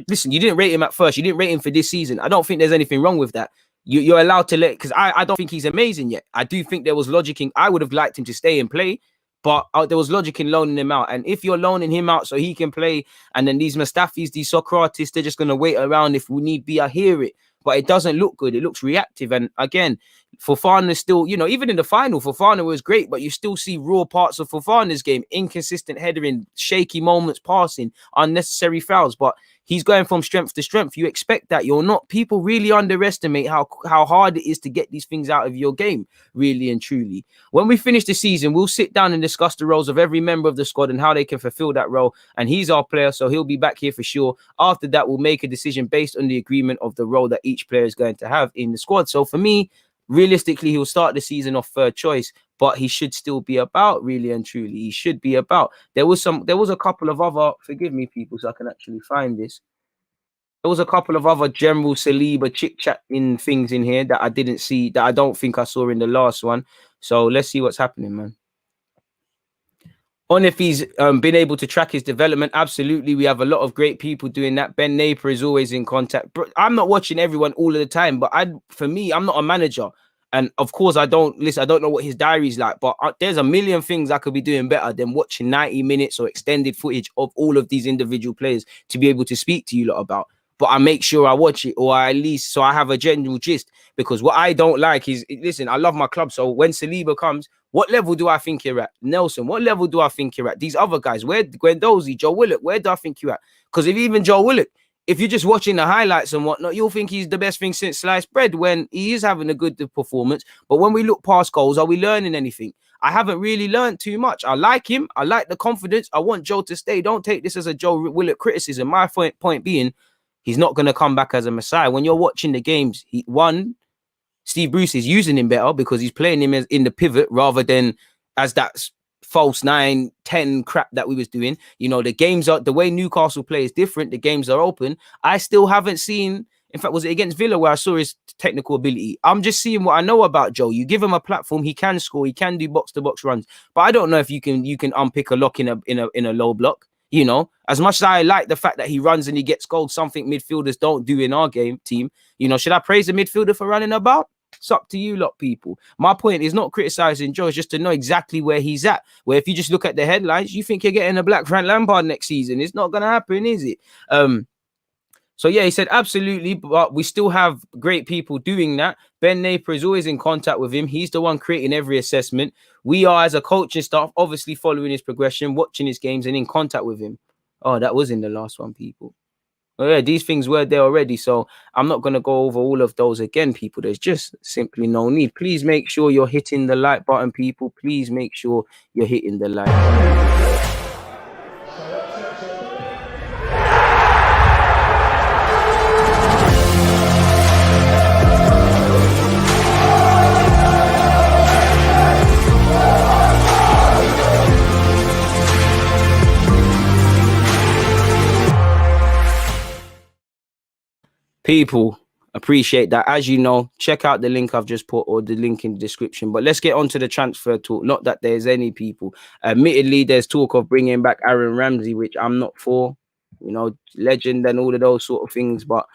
Speaker 1: listen, you didn't rate him at first. You didn't rate him for this season. I don't think there's anything wrong with that. You're allowed to let, because I don't think he's amazing yet. I do think there was logic in, I would have liked him to stay and play, but there was logic in loaning him out. And if you're loaning him out so he can play, and then these Mustafis, these Socrates, they're just going to wait around if we need be, I hear it. But it doesn't look good. It looks reactive. And again, Fofana still, you know, even in the final, Fofana was great, but you still see raw parts of Fofana's game, inconsistent headering, shaky moments, passing, unnecessary fouls. But he's going from strength to strength. You expect that. You're not, people really underestimate how hard it is to get these things out of your game, really and truly. When we finish the season, we'll sit down and discuss the roles of every member of the squad and how they can fulfill that role. And he's our player, so he'll be back here for sure. After that, we'll make a decision based on the agreement of the role that each player is going to have in the squad. So for me, realistically, he'll start the season off third choice, but he should still be about, really and truly. He should be about. There was a couple of other, forgive me, people, so I can actually find this. There was a couple of other general Saliba chit-chat in things in here that I didn't see, that I don't think I saw in the last one. So let's see what's happening, man. On if he's been able to track his development, absolutely. We have a lot of great people doing that. Ben Napier is always in contact. But I'm not watching everyone all of the time, but for me, I'm not a manager. And of course, I don't know what his diary's like, but there's a million things I could be doing better than watching 90 minutes or extended footage of all of these individual players to be able to speak to you lot about. But I make sure I watch it, or at least so I have a general gist. Because what I don't like is, listen, I love my club. So when Saliba comes, what level do I think you're at? Nelson, what level do I think you're at? These other guys, where Guendouzi, Joe Willock, where do I think you're at? Because if even Joe Willock, if you're just watching the highlights and whatnot, you'll think he's the best thing since sliced bread when he is having a good performance. But when we look past goals, are we learning anything? I haven't really learned too much. I like him. I like the confidence. I want Joe to stay. Don't take this as a Joe Willock criticism. My point being, he's not going to come back as a messiah. When you're watching the games, Steve Bruce is using him better because he's playing him as in the pivot rather than as that false 9-10 crap that we was doing. You know, the games are, the way Newcastle play is different. The games are open. I still haven't seen, in fact, was it against Villa where I saw his technical ability? I'm just seeing what I know about Joe. You give him a platform, he can score, he can do box-to-box runs. But I don't know if you can unpick a lock in a low block. You know, as much as I like the fact that he runs and he gets goals, something midfielders don't do in our team. You know, should I praise the midfielder for running about? It's up to you lot, people. My point is not criticizing Joe, it's just to know exactly where he's at. Where if you just look at the headlines, you think you're getting a Black Frank Lampard next season. It's not going to happen, is it? So yeah, he said absolutely, but we still have great people doing that. Ben Napier is always in contact with him. He's the one creating every assessment. We are, as a coaching staff, obviously following his progression, watching his games and in contact with him. Oh, that was in the last one, people. Oh yeah, these things were there already, so I'm not going to go over all of those again, people. There's just simply no need. Please make sure you're hitting the like button, people. Please make sure you're hitting the like button. People, appreciate that. As you know, check out the link I've just put or the link in the description. But let's get on to the transfer talk. Not that there's any, people. Admittedly, there's talk of bringing back Aaron Ramsey, which I'm not for. You know, legend and all of those sort of things. But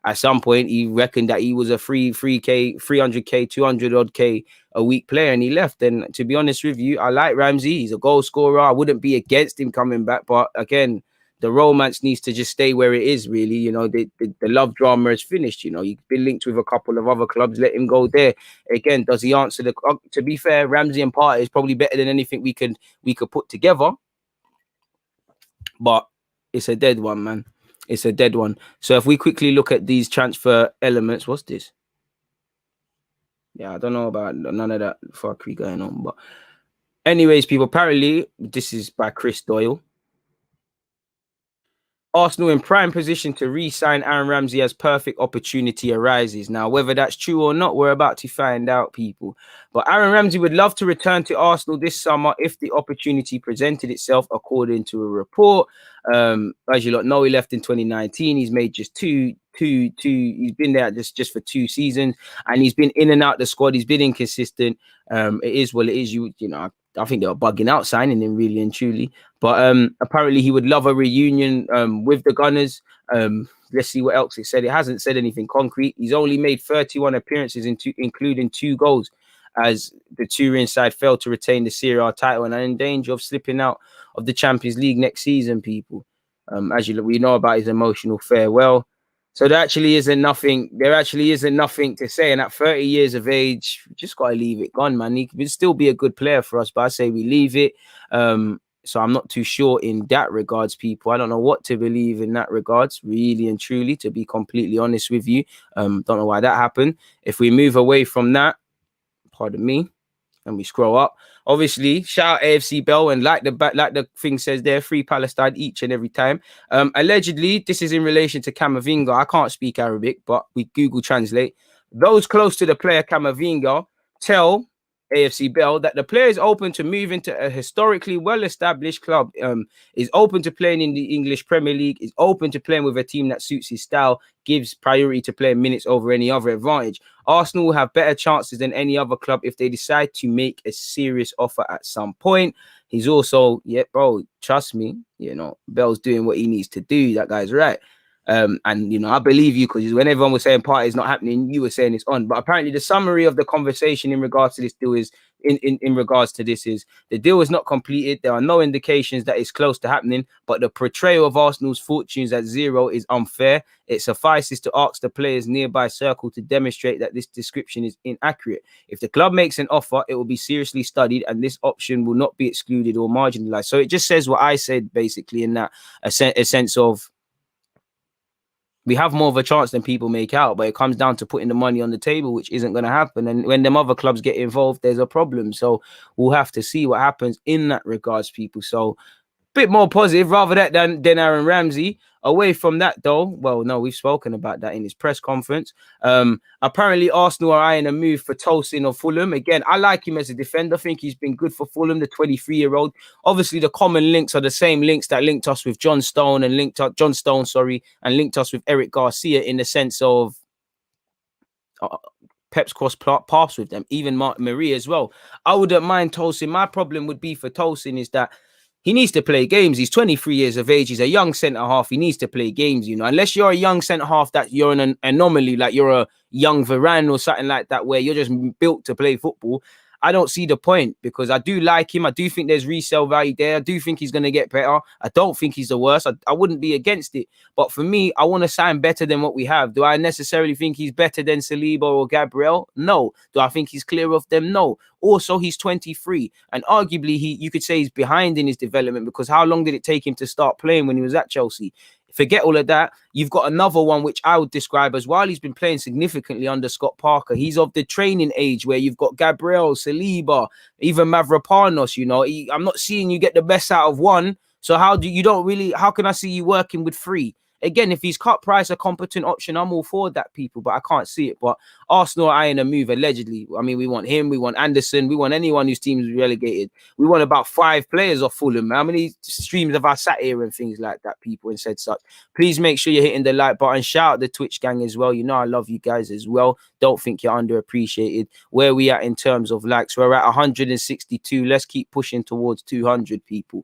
Speaker 1: at some point, he reckoned that he was a 300K, 200 odd K a week player, and he left. And to be honest with you, I like Ramsey. He's a goal scorer. I wouldn't be against him coming back. But again, the romance needs to just stay where it is, really. You know, the love drama is finished. You know, you've been linked with a couple of other clubs. Let him go there. Again, does he answer the... to be fair, Ramsey and Partey is probably better than anything we could put together. But it's a dead one, man. It's a dead one. So if we quickly look at these transfer elements... What's this? Yeah, I don't know about none of that fuckery going on. But anyways, people, apparently this is by Chris Doyle. Arsenal in prime position to re-sign Aaron Ramsey as perfect opportunity arises. Now, whether that's true or not, we're about to find out, people. But Aaron Ramsey would love to return to Arsenal this summer if the opportunity presented itself, according to a report. As you lot know, he left in 2019. He's made just two. He's been there just for 2 seasons, and he's been in and out the squad. He's been inconsistent. It is what it is. You know, I think they were bugging out signing him really and truly. But apparently he would love a reunion with the Gunners. Let's see what else it said. It hasn't said anything concrete. He's only made 31 appearances, including 2 goals, as the Turin side failed to retain the Serie A title and are in danger of slipping out of the Champions League next season, people. As we know about his emotional farewell. So there actually isn't nothing to say. And at 30 years of age, just got to leave it gone, man. He could still be a good player for us, but I say we leave it. So I'm not too sure in that regards, people. I don't know what to believe in that regards, really and truly, to be completely honest with you. Don't know why that happened. If we move away from that, pardon me, and we scroll up, obviously shout out AFC Bell, and like the thing says there, free Palestine each and every time. Allegedly, this is in relation to Camavinga. I can't speak Arabic, but we Google Translate. Those close to the player Camavinga tell AFC Bell that the player is open to moving to a historically well-established club, is open to playing in the English Premier League, is open to playing with a team that suits his style, gives priority to playing minutes over any other advantage. Arsenal will have better chances than any other club if they decide to make a serious offer at some point. He's also, yeah, bro, trust me, Bell's doing what he needs to do. That guy's right. And I believe you, because when everyone was saying party is not happening, you were saying it's on. But apparently the summary of the conversation in regards to this deal is in regards to this is the deal is not completed. There are no indications that it's close to happening, but the portrayal of Arsenal's fortunes at 0 is unfair. It suffices to ask the players nearby circle to demonstrate that this description is inaccurate. If the club makes an offer, it will be seriously studied, and this option will not be excluded or marginalized. So it just says what I said basically, in that a sense of, we have more of a chance than people make out, but it comes down to putting the money on the table, which isn't going to happen. And when them other clubs get involved, there's a problem. So we'll have to see what happens in that regards, people. So bit more positive rather than Aaron Ramsey. Away from that, though, well, no, we've spoken about that in his press conference. Apparently, Arsenal are eyeing a move for Tosin of Fulham. Again, I like him as a defender. I think he's been good for Fulham, the 23-year-old. Obviously, the common links are the same links that linked us with John Stone and linked us with Eric Garcia, in the sense of Pep's cross paths with them, even Martin Marie as well. I wouldn't mind Tosin. My problem would be for Tosin is that he needs to play games. He's 23 years of age. He's a young centre-half. He needs to play games, Unless you're a young centre-half that you're an anomaly, like you're a young Varane or something like that, where you're just built to play football. I don't see the point, because I do like him. I do think there's resale value there. I do think he's going to get better. I don't think he's the worst. I wouldn't be against it. But for me, I want to sign better than what we have. Do I necessarily think he's better than Saliba or Gabriel? No. Do I think he's clear of them? No. Also, he's 23. And arguably, you could say he's behind in his development, because how long did it take him to start playing when he was at Chelsea? Forget all of that. You've got another one which I would describe as, while he's been playing significantly under Scott Parker, he's of the training age where you've got Gabriel, Saliba, even Mavropanos. I'm not seeing you get the best out of one. So how can I see you working with 3? Again, if he's cut price a competent option, I'm all for that, people, but I can't see it. But Arsenal are eyeing a move, allegedly. I mean, we want him, we want Anderson, we want anyone whose team is relegated. We want about 5 players off Fulham. How many streams have I sat here and things like that, people, and said such? Please make sure you're hitting the like button. Shout out the Twitch gang as well. I love you guys as well. Don't think you're underappreciated. Where we at in terms of likes? We're at 162. Let's keep pushing towards 200, people.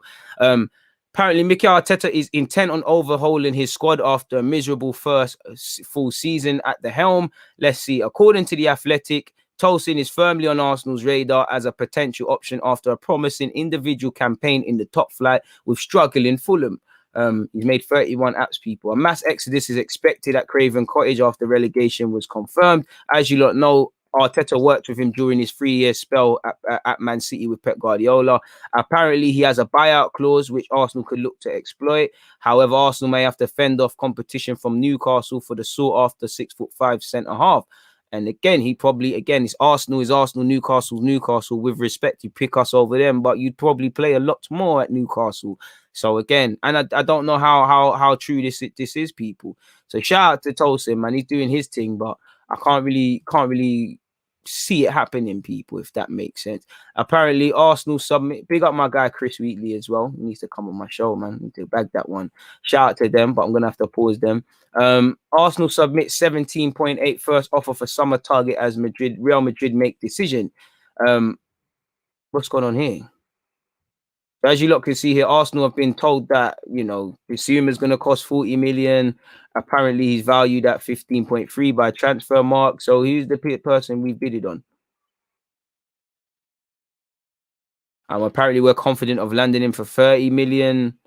Speaker 1: Apparently, Mikel Arteta is intent on overhauling his squad after a miserable first full season at the helm. Let's see. According to The Athletic, Tosin is firmly on Arsenal's radar as a potential option after a promising individual campaign in the top flight with struggling Fulham. He's made 31 apps, people. A mass exodus is expected at Craven Cottage after relegation was confirmed. As you lot know, Arteta worked with him during his 3-year spell at Man City with Pep Guardiola. Apparently, he has a buyout clause which Arsenal could look to exploit. However, Arsenal may have to fend off competition from Newcastle for the sought-after 6'5" centre-half. And again, it's Arsenal, Newcastle. With respect, you pick us over them, but you'd probably play a lot more at Newcastle. So again, and I don't know how true this is, people. So shout out to Tosin, man. He's doing his thing, but I can't really see it happening, people, if that makes sense. Apparently, Arsenal submit. Big up my guy Chris Wheatley as well. He needs to come on my show, man. I need to bag that one. Shout out to them, but I'm gonna have to pause them. Arsenal submit 17.8 first offer for summer target as Real Madrid make decision. What's going on here? As you lot can see here, Arsenal have been told that, you know, Bissouma is going to cost 40 million. Apparently, he's valued at 15.3 by transfer mark. So he's the person we bidded on. Apparently, we're confident of landing him for 30 million.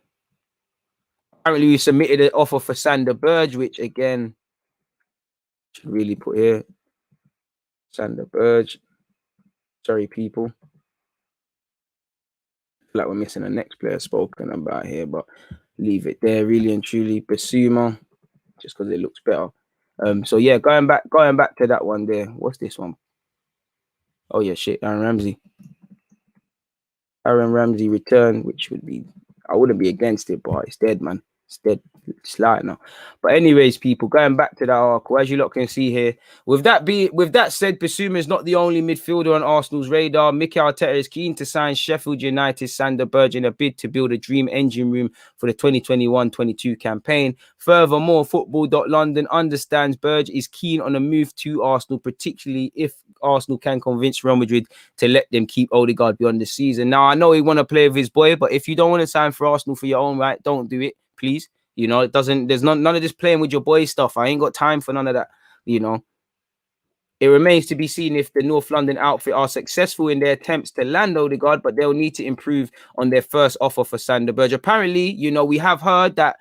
Speaker 1: Apparently, we submitted an offer for Sander Berge, which again, should really put here. Sander Berge. Sorry, people. Like we're missing the next player spoken about here, but leave it there. Really and truly, Bissouma, just because it looks better. So yeah, going back to that one there. What's this one? Oh yeah, shit, Aaron Ramsey. Aaron Ramsey return, which would be, I wouldn't be against it, but it's dead, man. It's dead. It's light now. But anyways, people, going back to that article, as you lot can see here, with that said, Bissouma is not the only midfielder on Arsenal's radar. Mikel Arteta is keen to sign Sheffield United's Sander Berge in a bid to build a dream engine room for the 2021-22 campaign. Furthermore, Football.London understands Berge is keen on a move to Arsenal, particularly if Arsenal can convince Real Madrid to let them keep Odegaard beyond the season. Now, I know he want to play with his boy, but if you don't want to sign for Arsenal for your own right, don't do it, please. You know, there's none of this playing with your boy stuff. I ain't got time for none of that, you know. It remains to be seen if the North London outfit are successful in their attempts to land Odegaard, but they'll need to improve on their first offer for Sander Berge. Apparently, you know, we have heard that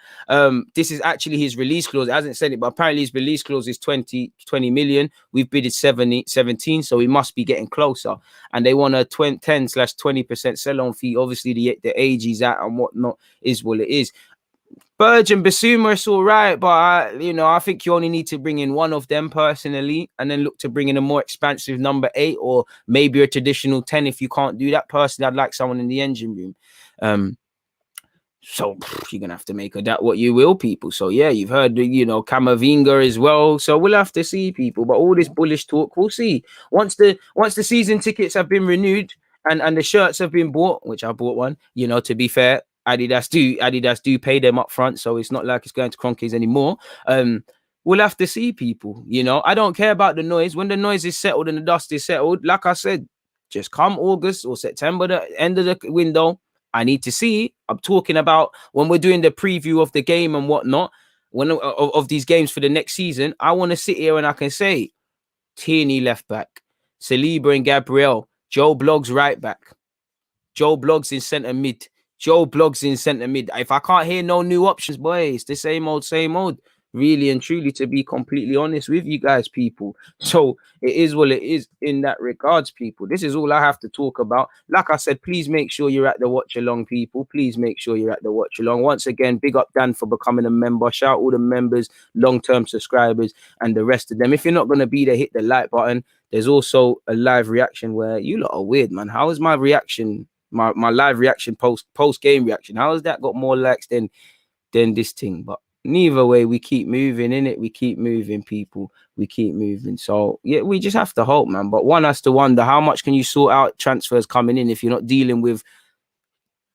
Speaker 1: this is actually his release clause. It hasn't said it, but apparently his release clause is 20 million. We've bidded 17, so we must be getting closer. And they want a 10/20% sell-on fee. Obviously, the age he's at and whatnot is what it is. Berge and Bissouma is all right, but I think you only need to bring in one of them personally, and then look to bring in a more expansive number 8 or maybe a traditional 10. If you can't do that personally, I'd like someone in the engine room. So you're gonna have to make of that what you will, people. So yeah, you've heard Camavinga as well. So we'll have to see, people. But all this bullish talk, we'll see. Once the season tickets have been renewed and the shirts have been bought, which I bought one, to be fair. Adidas do pay them up front, so it's not like it's going to Kroenkes anymore. We'll have to see, people. I don't care about the noise. When the noise is settled and the dust is settled, like I said, just come August or September, the end of the window, I need to see. I'm talking about when we're doing the preview of the game and whatnot, of these games for the next season. I want to sit here and I can say Tierney left back, Saliba and Gabriel, Joe Bloggs right back, Joe Bloggs in centre mid. If I can't hear no new options, boy, it's the same old, really and truly, to be completely honest with you guys, people. So it is what it is in that regards, people. This is all I have to talk about. Like I said, please make sure you're at the watch along, people. Please make sure you're at the watch along. Once again, big up Dan for becoming a member. Shout all the members, long-term subscribers, and the rest of them. If you're not going to be there, hit the like button. There's also a live reaction where you lot are weird, man. How is my reaction? My live reaction, post game reaction, how has that got more likes than this thing? But neither way, we keep moving, innit? We keep moving, people. We keep moving. So yeah, we just have to hope, man. But one has to wonder, how much can you sort out transfers coming in if you're not dealing with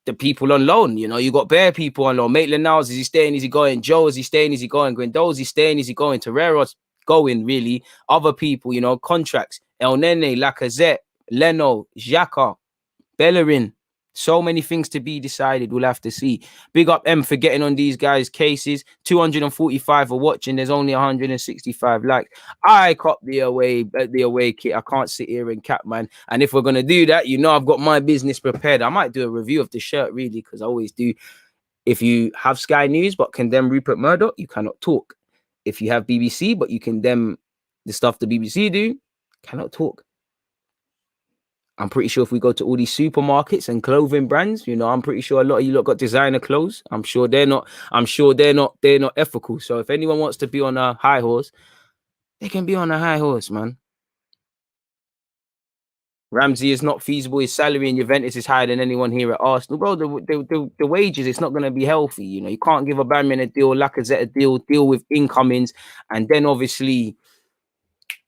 Speaker 1: the people on loan? You got bare people on loan. Maitland-Niles, is he staying? Is he going? Joe, is he staying? Is he going? Guendouzi, is he staying? Is he going? Torreira's going, really. Other people, contracts. El Nene, Lacazette, Leno, Xhaka, Bellerin. So many things to be decided. We'll have to see. Big up M for getting on these guys' cases. 245 are watching. There's only 165 likes. I cop the away kit. I can't sit here and cap, man. And if we're gonna do that, I've got my business prepared. I might do a review of the shirt, really, because I always do. If you have Sky News but condemn Rupert Murdoch, you cannot talk. If you have BBC but you condemn the stuff the BBC do, cannot talk. I'm pretty sure if we go to all these supermarkets and clothing brands, I'm pretty sure a lot of you lot got designer clothes. I'm sure they're not ethical. So if anyone wants to be on a high horse, they can be on a high horse, man. Ramsey is not feasible. His salary in Juventus is higher than anyone here at Arsenal. Bro, the wages, it's not going to be healthy. You can't give Aubameyang a deal, Lacazette a deal with incomings. And then obviously,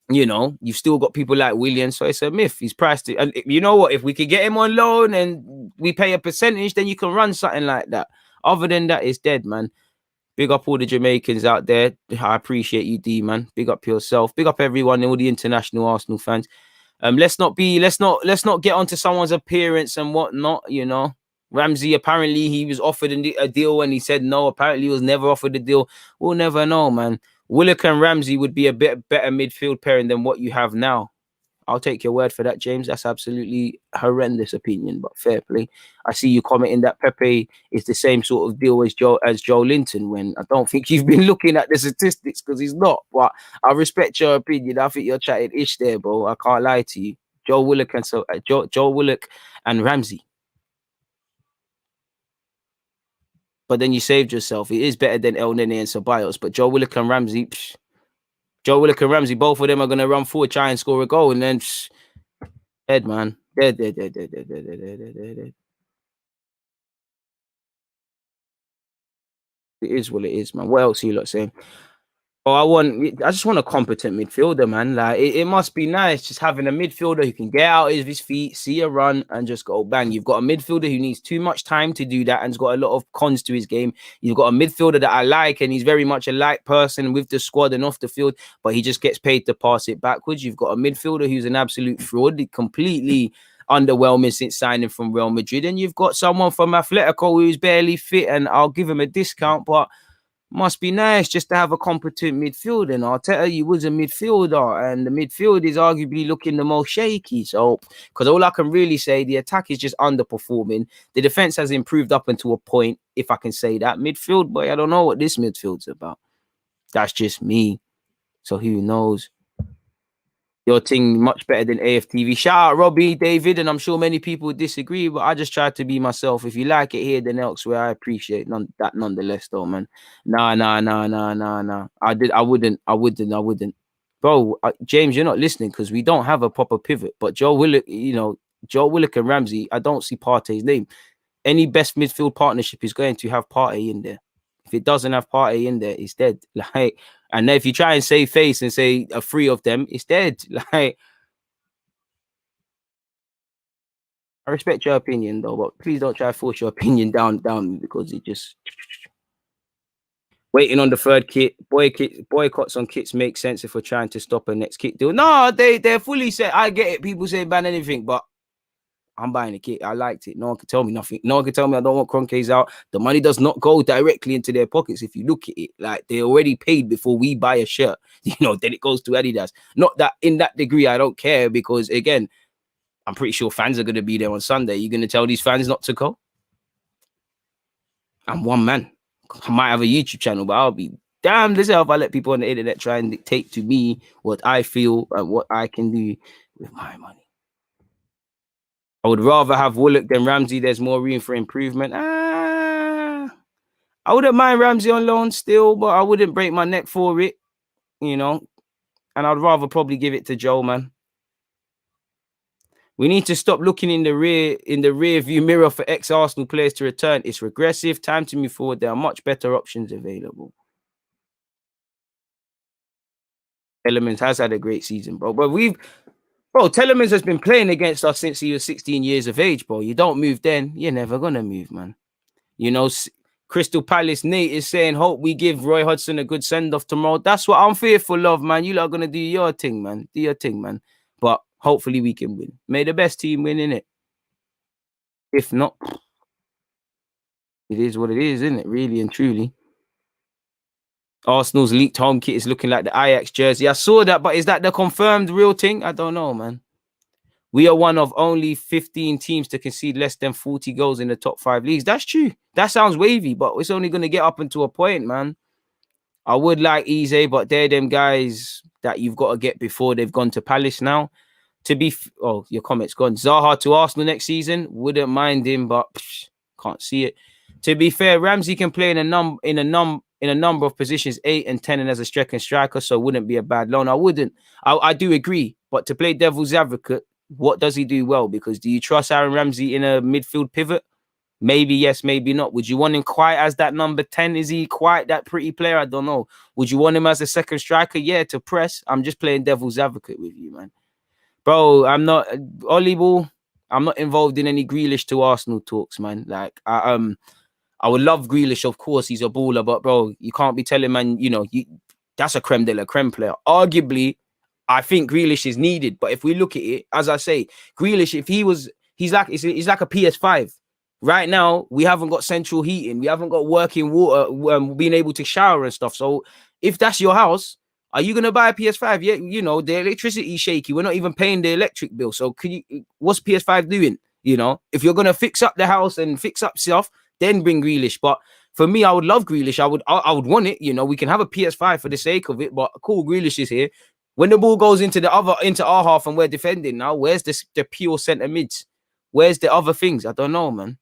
Speaker 1: you've still got people like Williams, so it's a myth. He's priced it. And you know what? If we could get him on loan and we pay a percentage, then you can run something like that. Other than that, it's dead, man. Big up all the Jamaicans out there. I appreciate you, D, man. Big up yourself. Big up everyone, all the international Arsenal fans. Let's not get onto someone's appearance and whatnot, Ramsey, apparently he was offered a deal and he said no. Apparently he was never offered a deal. We'll never know, man. Willock and Ramsey would be a bit better midfield pairing than what you have now. I'll take your word for that, James. That's absolutely horrendous opinion, but fair play. I see you commenting that Pepe is the same sort of deal as Joe Linton, when I don't think you've been looking at the statistics, because he's not. But I respect your opinion. I think you're chatting ish there, bro. I can't lie to you. Joe Willock and Ramsey. But then you saved yourself. It is better than El Nene and Ceballos. But Joe Willock and Ramsey, both of them are going to run forward, try and score a goal, and then dead, man. Dead. It is what it is, man. What else are you lot saying? I just want a competent midfielder, man. Like it must be nice just having a midfielder who can get out of his feet, see a run, and just go bang. You've got a midfielder who needs too much time to do that and's got a lot of cons to his game. You've got a midfielder that I like, and he's very much a light person with the squad and off the field, but he just gets paid to pass it backwards. You've got a midfielder who's an absolute fraud, completely underwhelming since signing from Real Madrid, and you've got someone from Atletico who's barely fit, and I'll give him a discount, but must be nice just to have a competent midfielder. And ARTETA, you was a midfielder, and the midfield is arguably looking the most shaky. So, because all I can really say, the attack is just underperforming. The defense has improved up until a point, if I can say that. Midfield, boy, I don't know what this midfield's about. That's just me. So who knows? Your thing much better than AFTV. Shout out Robbie, David, and I'm sure many people would disagree, but I just try to be myself. If you like it here than elsewhere, I appreciate that nonetheless, though, man. Nah. I wouldn't. Bro, James, you're not listening because we don't have a proper pivot. But Joe Willock and Ramsey, I don't see Partey's name. Any best midfield partnership is going to have Partey in there. If it doesn't have Partey in there, it's dead. Like, and then if you try and save face and say a three of them, it's dead. Like, I respect your opinion though, but please don't try to force your opinion down because it just waiting on the third kit. Boycotts on kits make sense if we're trying to stop a next kit deal. No, they're fully set. I get it. People say ban anything, but I'm buying a kit. I liked it. No one can tell me nothing. No one can tell me I don't want Kroenkes out. The money does not go directly into their pockets. If you look at it, like they already paid before we buy a shirt, then it goes to Adidas. Not that in that degree, I don't care, because again, I'm pretty sure fans are going to be there on Sunday. You're going to tell these fans not to go? I'm one man. I might have a YouTube channel, but I'll be damned as hell if I let people on the internet try and dictate to me what I feel and what I can do with my money. I would rather have Willock than Ramsey. There's more room for improvement. I wouldn't mind Ramsey on loan still, but I wouldn't break my neck for it, And I'd rather probably give it to Joe, man. We need to stop looking in the rear view mirror for ex-Arsenal players to return. It's regressive. Time to move forward. There are much better options available. Elements has had a great season, bro. But Telemans has been playing against us since he was 16 years of age, bro. You don't move then, you're never going to move, man. Crystal Palace Nate is saying, hope we give Roy Hodgson a good send-off tomorrow. That's what I'm fearful of, man. You lot are going to do your thing, man. Do your thing, man. But hopefully we can win. May the best team win, innit? If not, it is what it is, isn't it? Really and truly. Arsenal's leaked home kit is looking like the Ajax jersey. I saw that, but is that the confirmed real thing? I don't know, man. We are one of only 15 teams to concede less than 40 goals in the top 5 leagues. That's true. That sounds wavy, but it's only going to get up into a point, man. I would like Eze, but they're them guys that you've got to get before they've gone to Palace now. Your comment's gone. Zaha to Arsenal next season. Wouldn't mind him, but can't see it. To be fair, Ramsey can play in a number of positions, 8 and 10, and as a second striker, so it wouldn't be a bad loan. I do agree, but to play devil's advocate, what does he do well? Because do you trust Aaron Ramsey in a midfield pivot? Maybe yes, maybe not. Would you want him quite as that number 10? Is he quite that pretty player? I don't know. Would you want him as a second striker? Yeah, to press. I'm just playing devil's advocate with you, man. Bro, I'm not involved in any Grealish to Arsenal talks, man. Like, I would love Grealish, of course. He's a baller, but bro, you can't be telling, man, that's a creme de la creme player. Arguably, I think Grealish is needed, but if we look at it, as I say, Grealish, if he's like a PS5. right now we haven't got central heating, we haven't got working water, being able to shower and stuff. So if that's your house, are you gonna buy a PS5? Yeah, you know the electricity is shaky. We're not even paying the electric bill. So what's PS5 doing? You know, if you're gonna fix up the house and fix up stuff, then bring Grealish. But for me, I would love Grealish. I would want it. You know, we can have a PS5 for the sake of it. But cool, Grealish is here. When the ball goes into our half and we're defending now, where's the pure centre mids? Where's the other things? I don't know, man.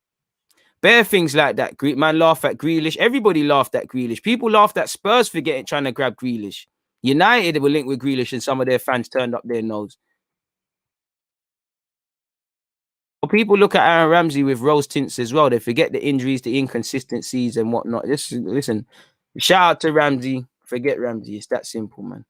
Speaker 1: Bare things like that. Man laugh at Grealish. Everybody laughed at Grealish. People laughed at Spurs for trying to grab Grealish. United were linked with Grealish and some of their fans turned up their nose. But people look at Aaron Ramsey with rose tints as well. They forget the injuries, the inconsistencies and whatnot. Listen, shout out to Ramsey. Forget Ramsey. It's that simple, man.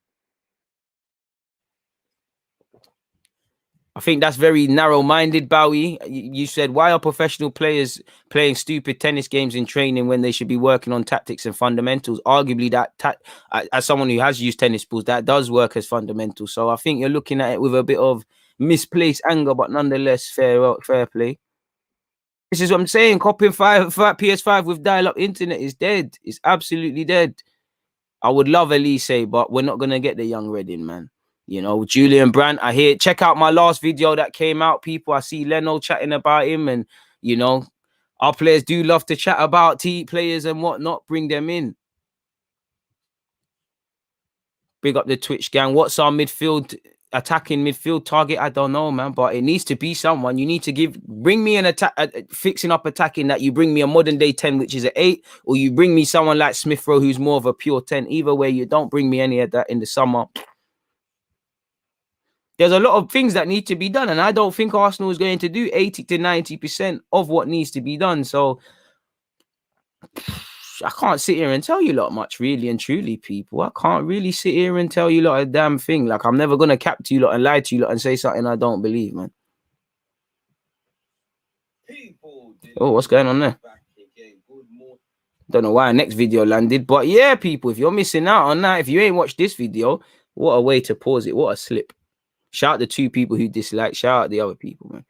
Speaker 1: I think that's very narrow-minded, Bowie. You said, why are professional players playing stupid tennis games in training when they should be working on tactics and fundamentals? Arguably, as someone who has used tennis balls, that does work as fundamental. So I think you're looking at it with a bit of misplaced anger, but nonetheless, fair play. This is what I'm saying. Copying PS5 with dial-up internet is dead. It's absolutely dead. I would love Elise, but we're not going to get the young Redding, man. You know, Julian Brandt, I hear, check out my last video that came out, people. I see Leno chatting about him, and, you know, our players do love to chat about players and whatnot. Bring them in. Big up the Twitch gang. What's our attacking midfield target? I don't know, man, but it needs to be someone. You need to bring me an attack, fixing up attacking that you bring me a modern day 10, which is an 8, or you bring me someone like Smith Rowe, who's more of a pure 10. Either way, you don't bring me any of that in the summer. There's a lot of things that need to be done, and I don't think Arsenal is going to do 80 to 90% of what needs to be done. So I can't sit here and tell you a lot much, really and truly, people. I can't really sit here and tell you a lot of damn thing. Like, I'm never gonna cap to you lot and lie to you lot and say something I don't believe, man. Oh, what's going on there? Don't know why our next video landed, but yeah, people, if you're missing out on that, if you ain't watched this video, what a way to pause it. What a slip. Shout out the 2 people who dislike. Shout out the other people, man.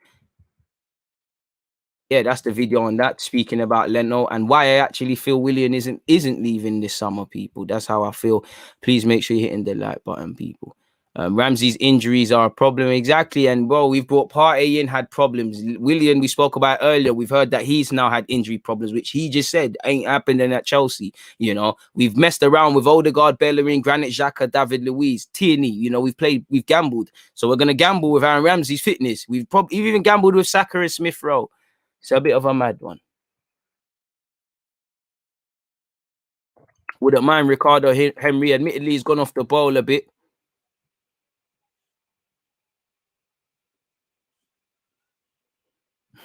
Speaker 1: Yeah, that's the video on that, speaking about Leno and why I actually feel Willian isn't leaving this summer, people. That's how I feel. Please make sure you're hitting the like button, people. Ramsey's injuries are a problem, exactly. And bro, we've brought Partey in, had problems. Willian, we spoke about earlier. We've heard that he's now had injury problems, which he just said ain't happening at Chelsea. You know, we've messed around with Odegaard, Bellerin, Granit Xhaka, David Luiz, Tierney. You know, we've gambled. So we're gonna gamble with Aaron Ramsey's fitness. We've even gambled with Saka and Smith Rowe. It's a bit of a mad one. Wouldn't mind Ricardo Henry. Admittedly, he's gone off the ball a bit.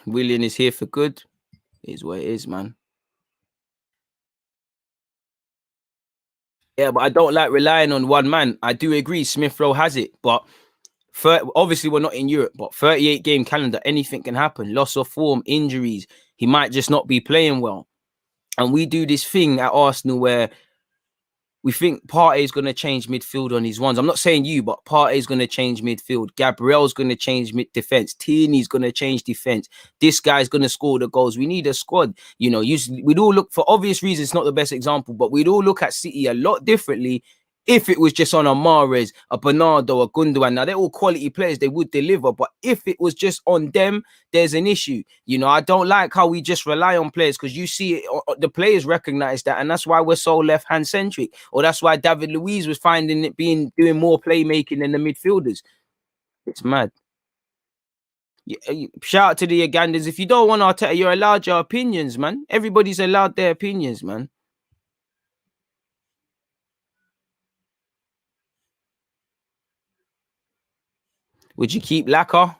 Speaker 1: Willian is here for good. It is what it is, man. Yeah, but I don't like relying on one man. I do agree Smith Rowe has it, but obviously we're not in Europe, but 38 game calendar, anything can happen. Loss of form, injuries. He might just not be playing well. And we do this thing at Arsenal where we think Partey is going to change midfield on his ones. I'm not saying you, but Partey is going to change midfield. Gabriel's going to change defense. Tierney's going to change defense. This guy's going to score the goals. We need a squad. You know, we'd all look, for obvious reasons, it's not the best example, but we'd all look at City a lot differently if it was just on a Mahrez, a Bernardo, a Gundogan. Now, they're all quality players. They would deliver. But if it was just on them, there's an issue. You know, I don't like how we just rely on players, because you see it, the players recognize that. And that's why we're so left-hand centric. Or that's why David Luiz was finding it doing more playmaking than the midfielders. It's mad. Shout out to the Ugandans. If you don't want Arteta, you're allowed your opinions, man. Everybody's allowed their opinions, man. Would you keep Laka?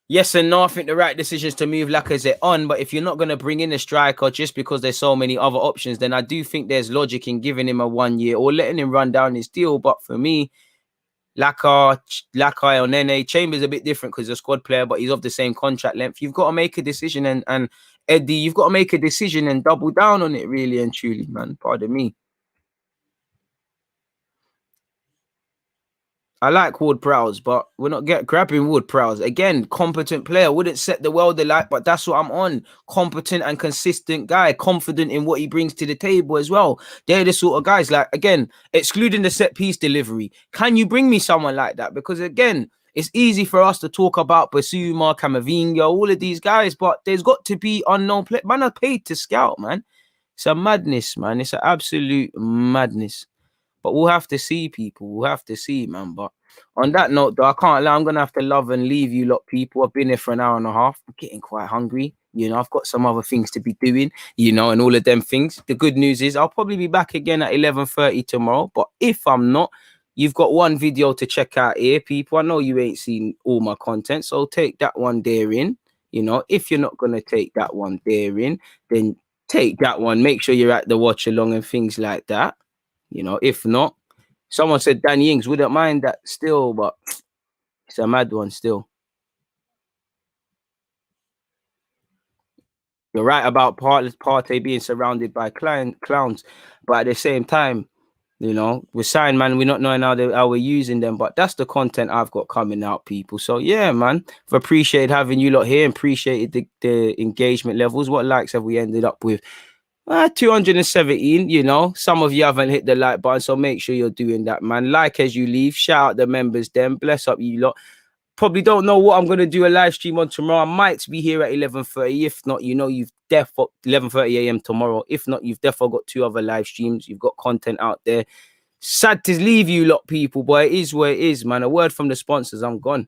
Speaker 1: Yes and no. I think the right decision is to move Lacazette on, but if you're not going to bring in a striker just because there's so many other options, then I do think there's logic in giving him a 1 year or letting him run down his deal. But for me, Laka or Nene, Chambers a bit different because he's a squad player, but he's of the same contract length. You've got to make a decision, and Eddie, you've got to make a decision and double down on it, really and truly, man. Pardon me. I like Ward-Prowse, but we're not grabbing Ward-Prowse. Again, competent player. Wouldn't set the world alight, but that's what I'm on. Competent and consistent guy. Confident in what he brings to the table as well. They're the sort of guys, like, again, excluding the set-piece delivery. Can you bring me someone like that? Because, again, it's easy for us to talk about Bissouma, Camavinga, all of these guys, but there's got to be unknown players. Man are paid to scout, man. It's a madness, man. It's an absolute madness. But we'll have to see, people. We'll have to see, man. But on that note, though, I can't lie. I'm going to have to love and leave you lot, people. I've been here for an hour and a half. I'm getting quite hungry. You know, I've got some other things to be doing, you know, and all of them things. The good news is I'll probably be back again at 11:30 tomorrow. But if I'm not, you've got one video to check out here, people. I know you ain't seen all my content, so take that one there in. You know, if you're not going to take that one there in, then take that one. Make sure you're at the watch along and things like that. You know, if not, someone said Danny Ings, wouldn't mind that still, but it's a mad one still. You're right about Partey being surrounded by clowns, but at the same time, you know, we're signed, man. We're not knowing how we're using them, but that's the content I've got coming out, people. So yeah, man, I've appreciated having you lot here. Appreciated the engagement levels. What likes have we ended up with? 217, you know. Some of you haven't hit the like button, so make sure you're doing that, man. Like as you leave. Shout out the members, them. Bless up you lot. Probably don't know what I'm going to do a live stream on tomorrow. I might be here at 11:30. If not, you know, you've 11:30 a.m. tomorrow. If not, you've definitely got 2 other live streams. You've got content out there. Sad to leave you lot, people, but it is where it is, man. A word from the sponsors. I'm gone.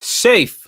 Speaker 1: Safe.